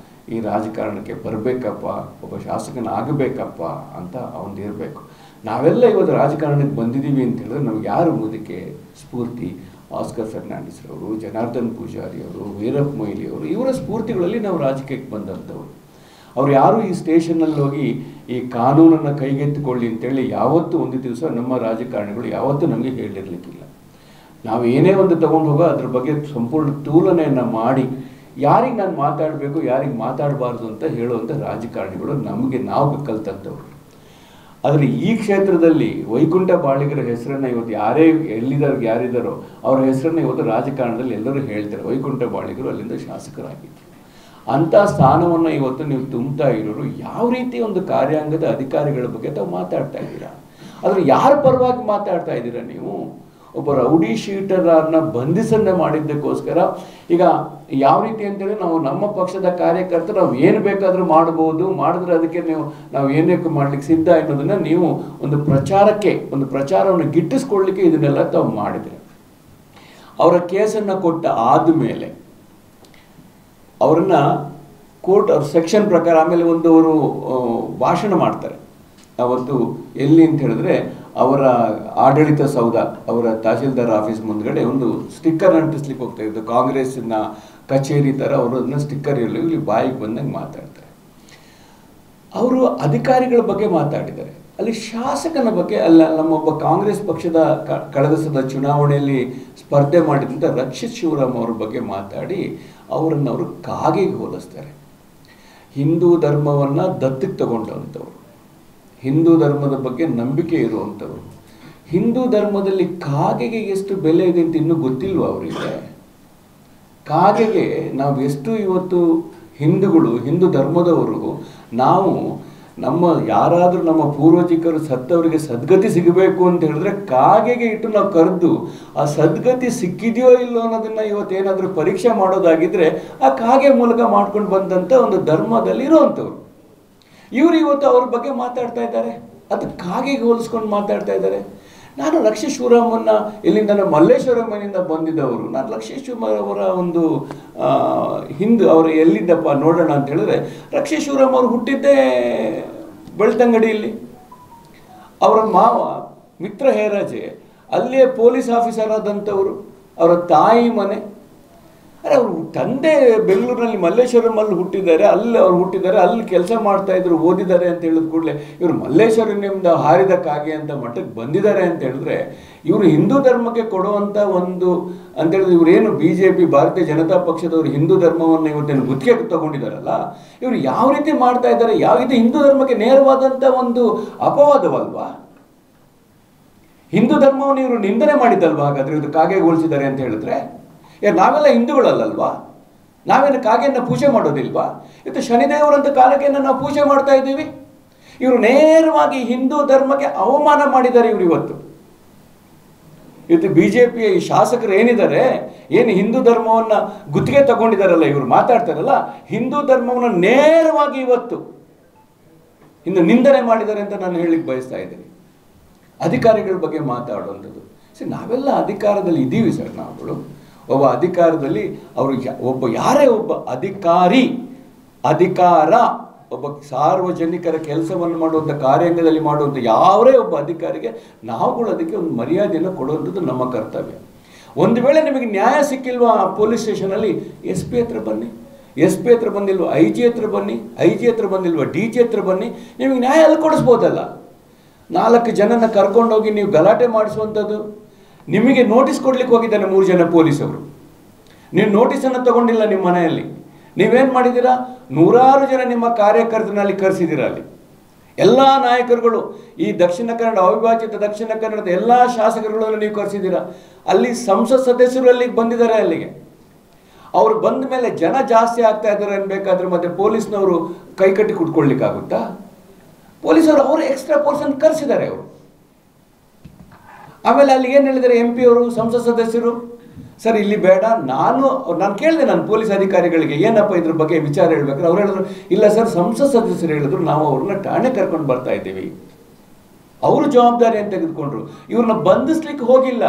ಈ ರಾಜಕಾರಣಕ್ಕೆ ಬರಬೇಕಪ್ಪ, ಒಬ್ಬ ಶಾಸಕನಾಗಬೇಕಪ್ಪ ಅಂತ ಅವನು ಇರಬೇಕು. ನಾವೆಲ್ಲ ಇವತ್ತು ರಾಜಕಾರಣಕ್ಕೆ ಬಂದಿದ್ದೀವಿ ಅಂತ ಹೇಳಿದ್ರೆ ನಮ್ಗೆ ಯಾರು ಮುಂದಕ್ಕೆ ಸ್ಫೂರ್ತಿ? ಆಸ್ಕರ್ ಫರ್ನಾಂಡಿಸ್ ಅವರು, ಜನಾರ್ದನ್ ಪೂಜಾರಿ ಅವರು, ವೀರಪ್ಪ ಮೊಯ್ಲಿ ಅವರು, ಇವರ ಸ್ಫೂರ್ತಿಗಳಲ್ಲಿ ನಾವು ರಾಜಕೀಯಕ್ಕೆ ಬಂದಂಥವ್ರು. ಅವ್ರು ಯಾರು ಈ ಸ್ಟೇಷನ್ನಲ್ಲಿ ಹೋಗಿ ಈ ಕಾನೂನನ್ನು ಕೈಗೆತ್ತಿಕೊಳ್ಳಿ ಅಂತೇಳಿ ಯಾವತ್ತೂ ಒಂದು ದಿವಸ ನಮ್ಮ ರಾಜಕಾರಣಿಗಳು ಯಾವತ್ತೂ ನಮಗೆ ಹೇಳಿರಲಿಕ್ಕಿಲ್ಲ. ನಾವು ಏನೇ ಒಂದು ತಗೊಂಡು ಹೋಗೋ ಅದ್ರ ಬಗ್ಗೆ ಸಂಪೂರ್ಣ ತುಲನೆಯನ್ನು ಮಾಡಿ ಯಾರಿಗೆ ನಾನು ಮಾತಾಡಬೇಕು, ಯಾರಿಗೆ ಮಾತಾಡಬಾರ್ದು ಅಂತ ಹೇಳುವಂಥ ರಾಜಕಾರಣಿಗಳು ನಾವು ಕಲ್ತಂಥವ್ರು. ಆದರೆ ಈ ಕ್ಷೇತ್ರದಲ್ಲಿ ವೈಕುಂಠ ಬಾಳಿಗರ ಹೆಸರನ್ನು ಇವತ್ತು ಯಾರಿದ್ದಾರೋ ಅವರ ಹೆಸರನ್ನು ಇವತ್ತು ರಾಜಕಾರಣದಲ್ಲಿ ಎಲ್ಲರೂ ಹೇಳ್ತಾರೆ. ವೈಕುಂಠ ಬಾಳಿಗರು ಅಲ್ಲಿಂದ ಶಾಸಕರಾಗಿದ್ದರು. ಅಂಥ ಸ್ಥಾನವನ್ನು ಇವತ್ತು ನೀವು ತುಂಬ್ತಾ ಇರೋರು ಯಾವ ರೀತಿ ಒಂದು ಕಾರ್ಯಾಂಗದ ಅಧಿಕಾರಿಗಳ ಬಗ್ಗೆ ತಾವು ಮಾತಾಡ್ತಾ ಇದ್ದೀರಾ? ಆದರೆ ಯಾರ ಪರವಾಗಿ ಮಾತಾಡ್ತಾ ಇದ್ದೀರಾ ನೀವು? ಒಬ್ಬ ರೌಡಿ ಶೀಟರನ್ನ ಬಂಧಿಸನ್ನೇ ಮಾಡಿದ್ದಕ್ಕೋಸ್ಕರ ಈಗ ಯಾವ ರೀತಿ ಅಂತೇಳಿ ನಾವು ನಮ್ಮ ಪಕ್ಷದ ಕಾರ್ಯಕರ್ತರು ನಾವು ಏನು ಬೇಕಾದರೂ ಮಾಡ್ಬೋದು, ಮಾಡಿದ್ರೆ ಅದಕ್ಕೆ ನಾವು ಏನಕ್ಕೆ ಮಾಡ್ಲಿಕ್ಕೆ ಸಿದ್ಧ ಅನ್ನೋದನ್ನು ನೀವು ಒಂದು ಪ್ರಚಾರವನ್ನು ಗಿಟ್ಟಿಸ್ಕೊಳ್ಳಿಕ್ಕೆ ಇದನ್ನೆಲ್ಲ ತಾವು ಮಾಡಿದರೆ, ಅವರ ಕೇಸನ್ನು ಕೊಟ್ಟ ಆದಮೇಲೆ ಅವರನ್ನು ಕೋರ್ಟ್ ಅವ್ರ ಸೆಕ್ಷನ್ ಪ್ರಕಾರ ಆಮೇಲೆ ಅವರು ಭಾಷಣ ಮಾಡ್ತಾರೆ. ಅವತ್ತು ಎಲ್ಲಿ ಅಂತ ಹೇಳಿದ್ರೆ ಅವರ ಆಡಳಿತ ಸೌಧ, ಅವರ ತಹಶೀಲ್ದಾರ್ ಆಫೀಸ್ ಮುಂದ್ಗಡೆ ಒಂದು ಸ್ಟಿಕ್ಕರ್ ಅಂಟಿಸ್ಲಿಕ್ಕೆ ಹೋಗ್ತಾ ಇದ್ದು, ಕಾಂಗ್ರೆಸ್ಸಿನ ಕಚೇರಿ ಥರ ಅವರು ಅದನ್ನ ಸ್ಟಿಕ್ಕರ್ ಇಲ್ಲಿ ಬಾಯಿಗೆ ಬಂದಂಗೆ ಮಾತಾಡ್ತಾರೆ. ಅವರು ಅಧಿಕಾರಿಗಳ ಬಗ್ಗೆ ಮಾತಾಡಿದ್ದಾರೆ, ಅಲ್ಲಿ ಶಾಸಕನ ಬಗ್ಗೆ ಅಲ್ಲ. ನಮ್ಮೊಬ್ಬ ಕಾಂಗ್ರೆಸ್ ಪಕ್ಷದ ಕಳೆದ ಸದ ಚುನಾವಣೆಯಲ್ಲಿ ಸ್ಪರ್ಧೆ ಮಾಡಿದಂಥ ರಕ್ಷಿತ್ ಶಿವರಾಮ್ ಅವ್ರ ಬಗ್ಗೆ ಮಾತಾಡಿ ಅವರನ್ನು ಅವರು ಕಾಗೆಗೆ ಹೋಲಿಸ್ತಾರೆ. ಹಿಂದೂ ಧರ್ಮವನ್ನು ದತ್ತಕ್ಕೆ ತಗೊಂಡಂಥವ್ರು, ಹಿಂದೂ ಧರ್ಮದ ಬಗ್ಗೆ ನಂಬಿಕೆ ಇರುವಂಥವ್ರು, ಹಿಂದೂ ಧರ್ಮದಲ್ಲಿ ಕಾಗೆಗೆ ಎಷ್ಟು ಬೆಲೆ ಇದೆ ಅಂತ ಇನ್ನೂ ಗೊತ್ತಿಲ್ವ ಅವರಿಗೆ? ಕಾಗೆಗೆ ನಾವು ಎಷ್ಟು ಇವತ್ತು ಹಿಂದೂ ಧರ್ಮದವರು ನಾವು ಯಾರಾದರೂ ನಮ್ಮ ಪೂರ್ವಜಿಕರು ಸತ್ತವರಿಗೆ ಸದ್ಗತಿ ಸಿಗಬೇಕು ಅಂತ ಹೇಳಿದ್ರೆ ಕಾಗೆಗೆ ಇಟ್ಟು ನಾವು ಕರೆದು ಆ ಸದ್ಗತಿ ಸಿಕ್ಕಿದೆಯೋ ಇಲ್ಲೋ ಅನ್ನೋದನ್ನ ಇವತ್ತೇನಾದರೂ ಪರೀಕ್ಷೆ ಮಾಡೋದಾಗಿದ್ರೆ ಆ ಕಾಗೆ ಮೂಲಕ ಮಾಡ್ಕೊಂಡು ಬಂದಂಥ ಒಂದು ಧರ್ಮದಲ್ಲಿ ಇರೋವಂಥವ್ರು ಇವರು ಇವತ್ತು ಅವ್ರ ಬಗ್ಗೆ ಮಾತಾಡ್ತಾ ಇದ್ದಾರೆ. ಅದು ಕಾಗೆಗೆ ಹೋಲಿಸ್ಕೊಂಡು ಮಾತಾಡ್ತಾ ಇದ್ದಾರೆ. ನಾನು ರಕ್ಷಿತ್ ಶಿವರಾಮನ್ನ ಇಲ್ಲಿಂದ ಮಲ್ಲೇಶ್ವರಮನಿಂದ ಬಂದಿದ್ದವರು. ನಾನು ರಕ್ಷಿತ್ ಶಿವರಾಮ್ ಅವರ ಒಂದು ಅವರು ಎಲ್ಲಿದ್ದಪ್ಪ ನೋಡೋಣ ಅಂತ ಹೇಳಿದ್ರೆ, ರಕ್ಷಿತ್ ಶಿವರಾಮ್ ಅವರು ಹುಟ್ಟಿದ್ದೇ ಬೆಳ್ತಂಗಡಿಯಲ್ಲಿ. ಅವರ ಮಾವ ಮಿತ್ರ ಹೇರಾಜೆ ಅಲ್ಲಿಯೇ ಪೊಲೀಸ್ ಆಫೀಸರ್ ಆದಂಥವರು. ಅವರ ತಾಯಿ ಮನೆ, ಅವರು ತಂದೆ ಬೆಂಗಳೂರಿನಲ್ಲಿ ಮಲ್ಲೇಶ್ವರಮಲ್ಲಿ ಹುಟ್ಟಿದ್ದಾರೆ, ಅಲ್ಲಿ ಕೆಲಸ ಮಾಡ್ತಾ ಇದ್ರು, ಓದಿದ್ದಾರೆ ಅಂತ ಹೇಳಿದ ಕೂಡಲೇ ಇವರು ಮಲ್ಲೇಶ್ವರನಿಂದ ಹಾರಿದ ಕಾಗೆ ಅಂತ ಮಟ್ಟಕ್ಕೆ ಬಂದಿದ್ದಾರೆ ಅಂತ ಹೇಳಿದ್ರೆ, ಇವರು ಹಿಂದೂ ಧರ್ಮಕ್ಕೆ ಕೊಡುವಂಥ ಒಂದು ಅಂತ ಹೇಳಿದ್ರೆ ಇವರೇನು BJP ಭಾರತೀಯ ಜನತಾ ಪಕ್ಷದವರು ಹಿಂದೂ ಧರ್ಮವನ್ನು ಇವತ್ತೇನು ಗುತ್ತಿಗೆ ತಗೊಂಡಿದ್ದಾರಲ್ಲ, ಇವರು ಯಾವ ರೀತಿ ಮಾಡ್ತಾ ಇದ್ದಾರೆ, ಇದು ಹಿಂದೂ ಧರ್ಮಕ್ಕೆ ನೇರವಾದಂಥ ಒಂದು ಅಪವಾದವಲ್ವಾ? ಹಿಂದೂ ಧರ್ಮವನ್ನು ಇವರು ನಿಂದನೆ ಮಾಡಿದ್ದಲ್ವಾ? ಹಾಗಾದ್ರೆ ಇದು ಕಾಗೆಗೆ ಹೋಲಿಸಿದ್ದಾರೆ ಅಂತ ಹೇಳಿದ್ರೆ ನಾವೆಲ್ಲ ಹಿಂದೂಗಳಲ್ಲಲ್ವಾ? ನಾವೇನು ಕಾಗೆಯನ್ನು ಪೂಜೆ ಮಾಡೋದಿಲ್ವಾ? ಇವತ್ತು ಶನಿದೇವರಂತ ಕಾಗೆಯನ್ನು ನಾವು ಪೂಜೆ ಮಾಡ್ತಾ ಇದ್ದೀವಿ. ಇವರು ನೇರವಾಗಿ ಹಿಂದೂ ಧರ್ಮಕ್ಕೆ ಅವಮಾನ ಮಾಡಿದ್ದಾರೆ. ಇವರು ಇವತ್ತು BJPಯ ಈ ಶಾಸಕರು ಏನಿದ್ದಾರೆ, ಏನು ಹಿಂದೂ ಧರ್ಮವನ್ನು ಗುತ್ತಿಗೆ ತಗೊಂಡಿದ್ದಾರಲ್ಲ, ಇವರು ಮಾತಾಡ್ತಾರಲ್ಲ, ಹಿಂದೂ ಧರ್ಮವನ್ನು ನೇರವಾಗಿ ಇವತ್ತು ಇನ್ನು ನಿಂದನೆ ಮಾಡಿದ್ದಾರೆ ಅಂತ ನಾನು ಹೇಳಿಕ್ಕೆ ಬಯಸ್ತಾ ಇದ್ದೀನಿ. ಅಧಿಕಾರಿಗಳ ಬಗ್ಗೆ ಮಾತಾಡುವಂಥದ್ದು, ನಾವೆಲ್ಲ ಅಧಿಕಾರದಲ್ಲಿ ಇದ್ದೀವಿ ಸರ್. ನಾವುಗಳು ಒಬ್ಬ ಅಧಿಕಾರದಲ್ಲಿ ಯಾರೇ ಒಬ್ಬ ಅಧಿಕಾರ ಒಬ್ಬ ಸಾರ್ವಜನಿಕರ ಕೆಲಸವನ್ನು ಮಾಡುವಂಥ ಕಾರ್ಯಾಂಗದಲ್ಲಿ ಮಾಡುವಂಥ ಯಾವರೇ ಒಬ್ಬ ಅಧಿಕಾರಿಗೆ ನಾವುಗಳು ಅದಕ್ಕೆ ಒಂದು ಮರ್ಯಾದೆಯನ್ನು ಕೊಡುವಂಥದ್ದು ನಮ್ಮ ಕರ್ತವ್ಯ. ಒಂದು ವೇಳೆ ನಿಮಗೆ ನ್ಯಾಯ ಸಿಕ್ಕಿಲ್ವಾ ಪೊಲೀಸ್ ಸ್ಟೇಷನಲ್ಲಿ, SP ಹತ್ರ ಬನ್ನಿ. SP ಹತ್ರ ಬಂದಿಲ್ವ IG ಹತ್ರ ಬನ್ನಿ. IG ಹತ್ರ ಬಂದಿಲ್ವ DG ಹತ್ರ ಬನ್ನಿ. ನಿಮಗೆ ನ್ಯಾಯ ಅಲ್ಲಿ ಕೊಡಿಸ್ಬೋದಲ್ಲ. 4 ಜನನ ಕರ್ಕೊಂಡೋಗಿ ನೀವು ಗಲಾಟೆ ಮಾಡಿಸುವಂಥದ್ದು. ನಿಮಗೆ ನೋಟಿಸ್ ಕೊಡ್ಲಿಕ್ಕೆ ಹೋಗಿದ್ದಾನೆ 3 ಜನ ಪೊಲೀಸವರು. ನೀವು ನೋಟಿಸನ್ನು ತಗೊಂಡಿಲ್ಲ ನಿಮ್ಮ ಮನೆಯಲ್ಲಿ. ನೀವೇನು ಮಾಡಿದ್ದೀರಾ? 100 ಜನ ನಿಮ್ಮ ಕಾರ್ಯಕರ್ತನಲ್ಲಿ ಕರೆಸಿದ್ದೀರಾ. ಅಲ್ಲಿ ಎಲ್ಲ ನಾಯಕರುಗಳು, ಈ ದಕ್ಷಿಣ ಕನ್ನಡ ಅವಿಭಾಜಿತ ದಕ್ಷಿಣ ಕನ್ನಡದ ಎಲ್ಲ ಶಾಸಕರುಗಳನ್ನು ನೀವು ಕರೆಸಿದ್ದೀರಾ. ಅಲ್ಲಿ ಸಂಸತ್ ಸದಸ್ಯರು ಅಲ್ಲಿಗೆ ಬಂದಿದ್ದಾರೆ. ಅಲ್ಲಿಗೆ ಅವರು ಬಂದ ಮೇಲೆ ಜನ ಜಾಸ್ತಿ ಆಗ್ತಾ ಇದ್ದಾರೆ ಅನ್ಬೇಕಾದ್ರೆ ಮತ್ತೆ ಪೊಲೀಸ್ನವರು ಕೈಕಟ್ಟಿ ಕುಟ್ಕೊಳ್ಲಿಕ್ಕಾಗುತ್ತಾ? ಪೊಲೀಸರು ಅವರು ಎಕ್ಸ್ಟ್ರಾ ಪರ್ಸನ್ ಕರೆಸಿದ್ದಾರೆ ಅವರು. ಆಮೇಲೆ ಅಲ್ಲಿ ಏನು ಹೇಳಿದ್ದಾರೆ MP ಅವರು, ಸಂಸತ್ ಸದಸ್ಯರು, ಸರ್ ಇಲ್ಲಿ ಬೇಡ, ನಾನು ಕೇಳಿದೆ ನಾನು ಪೊಲೀಸ್ ಅಧಿಕಾರಿಗಳಿಗೆ ಏನಪ್ಪ ಇದ್ರ ಬಗ್ಗೆ ವಿಚಾರ ಹೇಳ್ಬೇಕಾದ್ರೆ ಅವ್ರು ಹೇಳಿದ್ರು, ಇಲ್ಲ ಸರ್ ಸಂಸತ್ ಸದಸ್ಯರು ಹೇಳಿದ್ರು ನಾವು ಅವ್ರನ್ನ ಠಾಣೆ ಕರ್ಕೊಂಡು ಬರ್ತಾ ಇದ್ದೀವಿ, ಅವರು ಜವಾಬ್ದಾರಿಯನ್ನು ತೆಗೆದುಕೊಂಡ್ರು, ಇವ್ರನ್ನ ಬಂಧಿಸ್ಲಿಕ್ಕೆ ಹೋಗಿಲ್ಲ,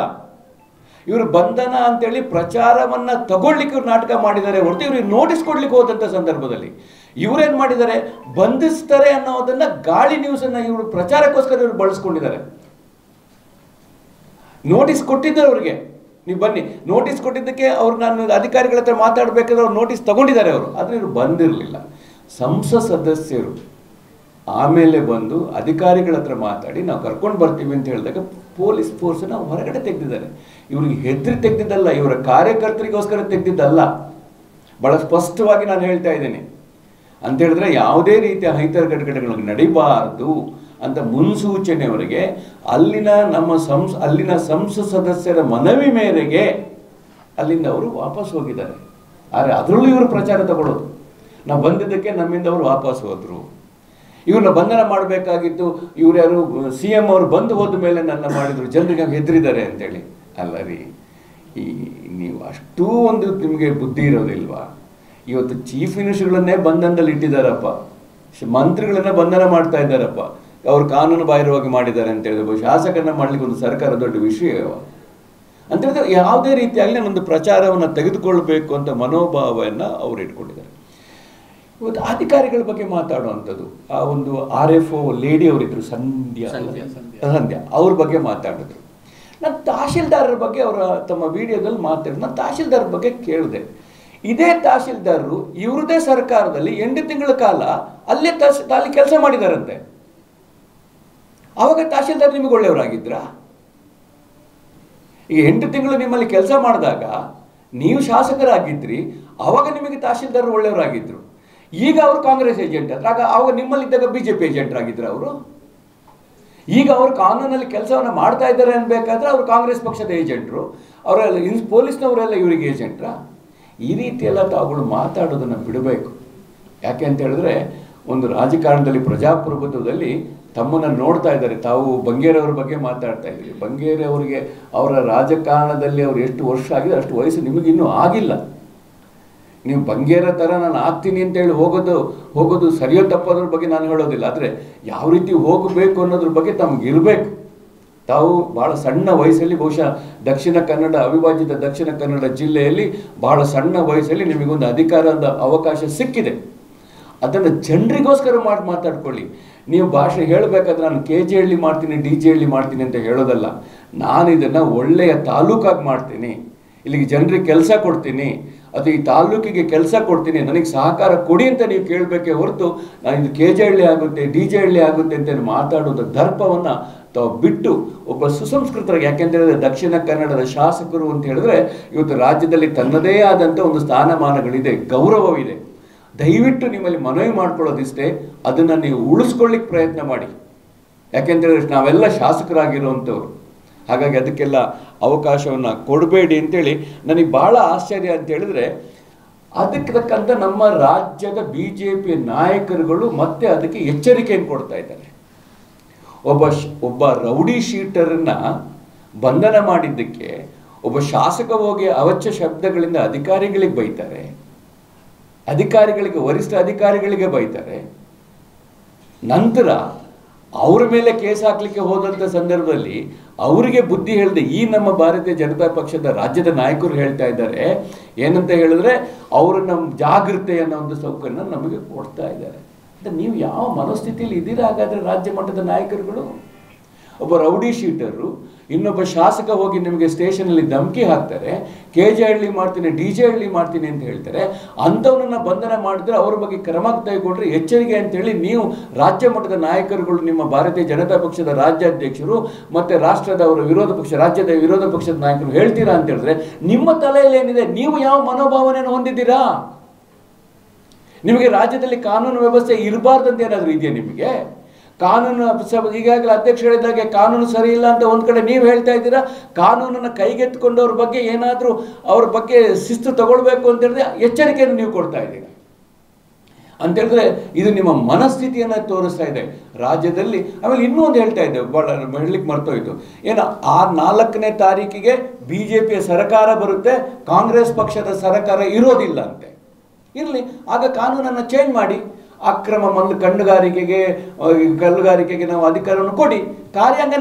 ಇವರು ಬಂಧನ ಅಂತೇಳಿ ಪ್ರಚಾರವನ್ನ ತಗೊಳ್ಲಿಕ್ಕೆ ಇವ್ರು ನಾಟಕ ಮಾಡಿದ್ದಾರೆ ಹೊರತು ಇವ್ರಿಗೆ ನೋಟಿಸ್ ಕೊಡ್ಲಿಕ್ಕೆ ಹೋದಂಥ ಸಂದರ್ಭದಲ್ಲಿ ಇವರೇನು ಮಾಡಿದ್ದಾರೆ, ಬಂಧಿಸ್ತಾರೆ ಅನ್ನೋದನ್ನ ಗಾಳಿ ನ್ಯೂಸ್ ಅನ್ನ ಇವರು ಪ್ರಚಾರಕ್ಕೋಸ್ಕರ ಇವರು ಬಳಸ್ಕೊಂಡಿದ್ದಾರೆ. ನೋಟಿಸ್ ಕೊಟ್ಟಿದ್ದಾರೆ ಅವ್ರಿಗೆ, ನೀವು ಬನ್ನಿ, ನೋಟಿಸ್ ಕೊಟ್ಟಿದ್ದಕ್ಕೆ ಅವ್ರು ನಾನು ಅಧಿಕಾರಿಗಳ ಹತ್ರ ಮಾತಾಡಬೇಕಾದ್ರೆ ಅವ್ರು ನೋಟಿಸ್ ತಗೊಂಡಿದ್ದಾರೆ ಅವರು, ಆದರೆ ಇವರು ಬಂದಿರಲಿಲ್ಲ. ಸಂಸತ್ ಸದಸ್ಯರು ಆಮೇಲೆ ಬಂದು ಅಧಿಕಾರಿಗಳ ಹತ್ರ ಮಾತಾಡಿ ನಾವು ಕರ್ಕೊಂಡು ಬರ್ತೀವಿ ಅಂತ ಹೇಳಿದಾಗ ಪೊಲೀಸ್ ಫೋರ್ಸನ್ನ ಹೊರಗಡೆ ತೆಗೆದಿದ್ದಾರೆ. ಇವ್ರಿಗೆ ಹೆದರಿ ತೆಗೆದಿದ್ದಲ್ಲ, ಇವರ ಕಾರ್ಯಕರ್ತರಿಗೋಸ್ಕರ ತೆಗೆದಿದ್ದಲ್ಲ. ಬಹಳ ಸ್ಪಷ್ಟವಾಗಿ ನಾನು ಹೇಳ್ತಾ ಇದ್ದೇನೆ. ಅಂತ ಹೇಳಿದ್ರೆ ಯಾವುದೇ ರೀತಿಯ ಅಹಿತಕರ ಘಟನೆಗಳು ನಡೀಬಾರದು ಅಂತ ಮುನ್ಸೂಚನೆಯವರೆಗೆ ಅಲ್ಲಿನ ಸಂಸತ್ ಸದಸ್ಯರ ಮನವಿ ಮೇರೆಗೆ ಅಲ್ಲಿಂದ ಅವರು ವಾಪಸ್ ಹೋಗಿದ್ದಾರೆ. ಆದರೆ ಅದರಲ್ಲೂ ಇವರು ಪ್ರಚಾರ ತಗೊಳ್ಳೋದು, ನಾವು ಬಂದಿದ್ದಕ್ಕೆ ನಮ್ಮಿಂದ ಅವರು ವಾಪಸ್ ಹೋದ್ರು, ಇವ್ರನ್ನ ಬಂಧನ ಮಾಡಬೇಕಾಗಿತ್ತು, ಇವ್ರು ಯಾರು CM ಅವರು ಬಂದು ಹೋದ ಮೇಲೆ ನನ್ನ ಮಾಡಿದ್ರು, ಜನರಿಗೆ ಹೆದರಿದ್ದಾರೆ ಅಂತೇಳಿ. ಅಲ್ಲ ರೀ, ನೀವು ಅಷ್ಟೂ ಒಂದು ನಿಮಗೆ ಬುದ್ಧಿ ಇರೋದಿಲ್ವಾ? ಇವತ್ತು ಚೀಫ್ ಮಿನಿಸ್ಟರ್ಗಳನ್ನೇ ಬಂಧನದಲ್ಲಿ ಇಟ್ಟಿದ್ದಾರಪ್ಪ, ಮಂತ್ರಿಗಳನ್ನ ಬಂಧನ ಮಾಡ್ತಾ ಇದ್ದಾರಪ್ಪ, ಅವ್ರು ಕಾನೂನು ಬಾಹಿರವಾಗಿ ಮಾಡಿದ್ದಾರೆ ಅಂತ ಹೇಳಿದ್ರೆ ಶಾಸಕರನ್ನ ಮಾಡ್ಲಿಕ್ಕೆ ಒಂದು ಸರ್ಕಾರ ದೊಡ್ಡ ವಿಷಯವ ಅಂತ ಹೇಳಿದ್ರೆ ಯಾವುದೇ ರೀತಿಯಾಗಲಿ ಒಂದು ಪ್ರಚಾರವನ್ನು ತೆಗೆದುಕೊಳ್ಬೇಕು ಅಂತ ಮನೋಭಾವವನ್ನು ಅವ್ರು ಇಟ್ಕೊಂಡಿದ್ದಾರೆ. ಇವತ್ತು ಅಧಿಕಾರಿಗಳ ಬಗ್ಗೆ ಮಾತಾಡುವಂಥದ್ದು, ಆ ಒಂದು RFO ಲೇಡಿ ಅವರಿದ್ರು, ಸಂಧ್ಯಾ ಅವ್ರ ಬಗ್ಗೆ ಮಾತಾಡಿದ್ರು. ನಾನು ತಹಶೀಲ್ದಾರರ ಬಗ್ಗೆ ಅವರ ತಮ್ಮ ವಿಡಿಯೋದಲ್ಲಿ ಮಾತಾಡಿದ್ರು. ನಾನು ತಹಶೀಲ್ದಾರರ ಬಗ್ಗೆ ಕೇಳಿದೆ. ಇದೇ ತಹಶೀಲ್ದಾರರು ಇವ್ರದೇ ಸರ್ಕಾರದಲ್ಲಿ 8 ತಿಂಗಳ ಕಾಲ ಅಲ್ಲೇ ಅಲ್ಲಿ ಕೆಲಸ ಮಾಡಿದಾರಂತೆ. ಆವಾಗ ತಹಶೀಲ್ದಾರ್ ನಿಮಗೆ ಒಳ್ಳೆಯವರಾಗಿದ್ರಾ? ಈಗ 8 ತಿಂಗಳು ನಿಮ್ಮಲ್ಲಿ ಕೆಲಸ ಮಾಡಿದಾಗ ನೀವು ಶಾಸಕರಾಗಿದ್ರಿ, ಅವಾಗ ನಿಮಗೆ ತಹಶೀಲ್ದಾರರು ಒಳ್ಳೆಯವರಾಗಿದ್ರು. ಈಗ ಅವರು ಕಾಂಗ್ರೆಸ್ ಏಜೆಂಟ್ ಆಗ ಅವಾಗ ನಿಮ್ಮಲ್ಲಿದ್ದಾಗ BJP ಏಜೆಂಟ್ ಆಗಿದ್ರು ಅವರು. ಈಗ ಅವರು ಕಾನೂನಲ್ಲಿ ಕೆಲಸವನ್ನು ಮಾಡ್ತಾ ಇದ್ದಾರೆ ಅನ್ಬೇಕಾದ್ರೆ ಅವರು ಕಾಂಗ್ರೆಸ್ ಪಕ್ಷದ ಏಜೆಂಟ್ರು, ಅವರೆಲ್ಲ ಪೊಲೀಸ್ನವರೆಲ್ಲ ಇವರಿಗೆ ಏಜೆಂಟ್ರಾ? ಈ ರೀತಿಯೆಲ್ಲ ತಾವುಗಳು ಮಾತಾಡೋದನ್ನು ಬಿಡಬೇಕು. ಯಾಕೆ ಅಂತ ಹೇಳಿದ್ರೆ ಒಂದು ರಾಜಕಾರಣದಲ್ಲಿ ಪ್ರಜಾಪ್ರಭುತ್ವದಲ್ಲಿ ತಮ್ಮನ್ನು ನೋಡ್ತಾ ಇದ್ದಾರೆ. ತಾವು ಬಂಗೇರವ್ರ ಬಗ್ಗೆ ಮಾತಾಡ್ತಾ ಇದ್ದೀರಿ. ಬಂಗೇರವರಿಗೆ ಅವರ ರಾಜಕಾರಣದಲ್ಲಿ ಅವ್ರು ಎಷ್ಟು ವರ್ಷ ಆಗಿದೆ ಅಷ್ಟು ವಯಸ್ಸು ನಿಮಗಿನ್ನೂ ಆಗಿಲ್ಲ. ನೀವು ಬಂಗೇರ ಥರ ನಾನು ಆಗ್ತೀನಿ ಅಂತೇಳಿ ಹೋಗೋದು ಸರಿಯೋ ತಪ್ಪೋದ್ರ ಬಗ್ಗೆ ನಾನು ಹೇಳೋದಿಲ್ಲ. ಆದರೆ ಯಾವ ರೀತಿ ಹೋಗಬೇಕು ಅನ್ನೋದ್ರ ಬಗ್ಗೆ ತಮ್ಗೆ ಇರಬೇಕು. ತಾವು ಭಾಳ ಸಣ್ಣ ವಯಸ್ಸಲ್ಲಿ, ಬಹುಶಃ ಅವಿಭಾಜಿತ ದಕ್ಷಿಣ ಕನ್ನಡ ಜಿಲ್ಲೆಯಲ್ಲಿ ಭಾಳ ಸಣ್ಣ ವಯಸ್ಸಲ್ಲಿ ನಿಮಗೊಂದು ಅಧಿಕಾರದ ಅವಕಾಶ ಸಿಕ್ಕಿದೆ. ಅದನ್ನು ಜನರಿಗೋಸ್ಕರ ಮಾತಾಡ್ಕೊಳ್ಳಿ. ನೀವು ಭಾಷೆ ಹೇಳಬೇಕಾದ್ರೆ ನಾನು KG ಹಳ್ಳಿ ಮಾಡ್ತೀನಿ, DG ಹಳ್ಳಿ ಮಾಡ್ತೀನಿ ಅಂತ ಹೇಳೋದಲ್ಲ. ನಾನು ಇದನ್ನು ಒಳ್ಳೆಯ ತಾಲೂಕಾಗಿ ಮಾಡ್ತೀನಿ, ಇಲ್ಲಿಗೆ ಜನರಿಗೆ ಕೆಲಸ ಕೊಡ್ತೀನಿ, ಅದು ಈ ತಾಲೂಕಿಗೆ ಕೆಲಸ ಕೊಡ್ತೀನಿ, ನನಗೆ ಸಹಕಾರ ಕೊಡಿ ಅಂತ ನೀವು ಕೇಳಬೇಕೇ ಹೊರತು ನಾನು ಇದು KG ಹಳ್ಳಿ ಆಗುತ್ತೆ, DG ಹಳ್ಳಿ ಆಗುತ್ತೆ ಅಂತ ಮಾತಾಡೋದು ದರ್ಪವನ್ನು ತಾವು ಬಿಟ್ಟು ಒಬ್ಬ ಸುಸಂಸ್ಕೃತರಾಗಿ, ಯಾಕೆಂತೇಳಿದ್ರೆ ದಕ್ಷಿಣ ಕನ್ನಡದ ಶಾಸಕರು ಅಂತ ಹೇಳಿದ್ರೆ ಇವತ್ತು ರಾಜ್ಯದಲ್ಲಿ ತನ್ನದೇ ಆದಂಥ ಒಂದು ಸ್ಥಾನಮಾನಗಳಿದೆ, ಗೌರವವಿದೆ. ದಯವಿಟ್ಟು ನಿಮ್ಮಲ್ಲಿ ಮನವಿ ಮಾಡ್ಕೊಳ್ಳೋದಿಷ್ಟೇ, ಅದನ್ನು ನೀವು ಉಳಿಸ್ಕೊಳ್ಳಿಕ್ಕೆ ಪ್ರಯತ್ನ ಮಾಡಿ. ಯಾಕೆಂತೇಳಿದ್ರೆ ನಾವೆಲ್ಲ ಶಾಸಕರಾಗಿರುವಂಥವ್ರು, ಹಾಗಾಗಿ ಅದಕ್ಕೆಲ್ಲ ಅವಕಾಶವನ್ನು ಕೊಡಬೇಡಿ ಅಂತೇಳಿ ನನಗೆ ಭಾಳ ಆಶ್ಚರ್ಯ ಅಂತ ಹೇಳಿದ್ರೆ, ಅದಕ್ಕೆ ತಕ್ಕಂಥ ನಮ್ಮ ರಾಜ್ಯದ BJP ನಾಯಕರುಗಳು ಮತ್ತೆ ಅದಕ್ಕೆ ಎಚ್ಚರಿಕೆಯನ್ನು ಕೊಡ್ತಾ ಇದ್ದಾರೆ. ಒಬ್ಬ ರೌಡಿ ಶೀಟರನ್ನ ಬಂಧನ ಮಾಡಿದ್ದಕ್ಕೆ ಒಬ್ಬ ಶಾಸಕ ಹೋಗಿ ಅವಾಚ್ಯ ಶಬ್ದಗಳಿಂದ ಅಧಿಕಾರಿಗಳಿಗೆ ಬೈತಾರೆ, ವರಿಷ್ಠ ಅಧಿಕಾರಿಗಳಿಗೆ ಬೈತಾರೆ. ನಂತರ ಅವ್ರ ಮೇಲೆ ಕೇಸ್ ಹಾಕ್ಲಿಕ್ಕೆ ಹೋದಂಥ ಸಂದರ್ಭದಲ್ಲಿ ಅವರಿಗೆ ಬುದ್ಧಿ ಹೇಳಿದೆ ಈ ನಮ್ಮ ಭಾರತೀಯ ಜನತಾ ಪಕ್ಷದ ರಾಜ್ಯದ ನಾಯಕರು ಹೇಳ್ತಾ ಇದ್ದಾರೆ. ಏನಂತ ಹೇಳಿದ್ರೆ ಅವರು ನಮ್ಮ ಜಾಗೃತಿ ಅನ್ನೋ ಒಂದು ಸೌಕರ್ಯನ ನಮಗೆ ಕೊಡ್ತಾ ಇದ್ದಾರೆ. ನೀವು ಯಾವ ಮನೋಸ್ಥಿತಿಯಲ್ಲಿ ಇದ್ದೀರಾ ಹಾಗಾದ್ರೆ ರಾಜ್ಯ ಮಟ್ಟದ ನಾಯಕರುಗಳು? ಒಬ್ಬ ರೌಡಿ ಶೀಟರು ಇನ್ನೊಬ್ಬ ಶಾಸಕ ಹೋಗಿ ನಿಮಗೆ ಸ್ಟೇಷನಲ್ಲಿ ಧಮಕಿ ಹಾಕ್ತಾರೆ, KG ಹಳ್ಳಿ ಮಾಡ್ತೀನಿ, DG ಹಳ್ಳಿ ಮಾಡ್ತೀನಿ ಅಂತ ಹೇಳ್ತಾರೆ. ಅಂಥವನ್ನ ಬಂಧನ ಮಾಡಿದ್ರೆ ಅವ್ರ ಬಗ್ಗೆ ಕ್ರಮ ತೆಗೆದುಕೊಂಡ್ರೆ ಎಚ್ಚರಿಕೆ ಅಂತೇಳಿ ನೀವು ರಾಜ್ಯ ಮಟ್ಟದ ನಾಯಕರುಗಳು, ನಿಮ್ಮ ಭಾರತೀಯ ಜನತಾ ಪಕ್ಷದ ರಾಜ್ಯಾಧ್ಯಕ್ಷರು ಮತ್ತು ರಾಜ್ಯದ ವಿರೋಧ ಪಕ್ಷದ ನಾಯಕರು ಹೇಳ್ತೀರಾ ಅಂತ ಹೇಳಿದ್ರೆ ನಿಮ್ಮ ತಲೆಯಲ್ಲಿ ಏನಿದೆ? ನೀವು ಯಾವ ಮನೋಭಾವನೆಯನ್ನು ಹೊಂದಿದ್ದೀರಾ? ನಿಮಗೆ ರಾಜ್ಯದಲ್ಲಿ ಕಾನೂನು ವ್ಯವಸ್ಥೆ ಇರಬಾರ್ದಂತ ಏನಾದರೂ ಇದೆಯಾ ನಿಮಗೆ? ಕಾನೂನು ಈಗಾಗಲೇ ಅಧ್ಯಕ್ಷ ಹೇಳಿದಾಗೆ ಕಾನೂನು ಸರಿ ಇಲ್ಲ ಅಂತ ಒಂದು ಕಡೆ ನೀವು ಹೇಳ್ತಾ ಇದ್ದೀರಾ, ಕಾನೂನನ್ನು ಕೈಗೆತ್ತಿಕೊಂಡವ್ರ ಬಗ್ಗೆ ಏನಾದರೂ ಅವ್ರ ಬಗ್ಗೆ ಶಿಸ್ತು ತಗೊಳ್ಬೇಕು ಅಂತ ಹೇಳಿದ್ರೆ ಎಚ್ಚರಿಕೆಯನ್ನು ನೀವು ಕೊಡ್ತಾ ಇದ್ದೀರಾ. ಅಂತೇಳಿದ್ರೆ ಇದು ನಿಮ್ಮ ಮನಸ್ಥಿತಿಯನ್ನು ತೋರಿಸ್ತಾ ಇದೆ ರಾಜ್ಯದಲ್ಲಿ. ಆಮೇಲೆ ಇನ್ನೂ ಒಂದು ಹೇಳ್ತಾ ಇದ್ದೆ, ಭಾಳ ಹೇಳಲಿಕ್ಕೆ ಮರ್ತೋಯ್ತು, ಏನು 4ನೇ ತಾರೀಕಿಗೆ BJPಯ ಸರ್ಕಾರ ಬರುತ್ತೆ, ಕಾಂಗ್ರೆಸ್ ಪಕ್ಷದ ಸರ್ಕಾರ ಇರೋದಿಲ್ಲ ಅಂತೆ. ಇರಲಿ, ಆಗ ಕಾನೂನನ್ನು ಚೇಂಜ್ ಮಾಡಿ, ಅಕ್ರಮ ಕಲ್ಲುಗಾರಿಕೆಗೆ ನಾವು ಅಧಿಕಾರವನ್ನು ಕೊಡಿ, ಕಾರ್ಯಾಂಗ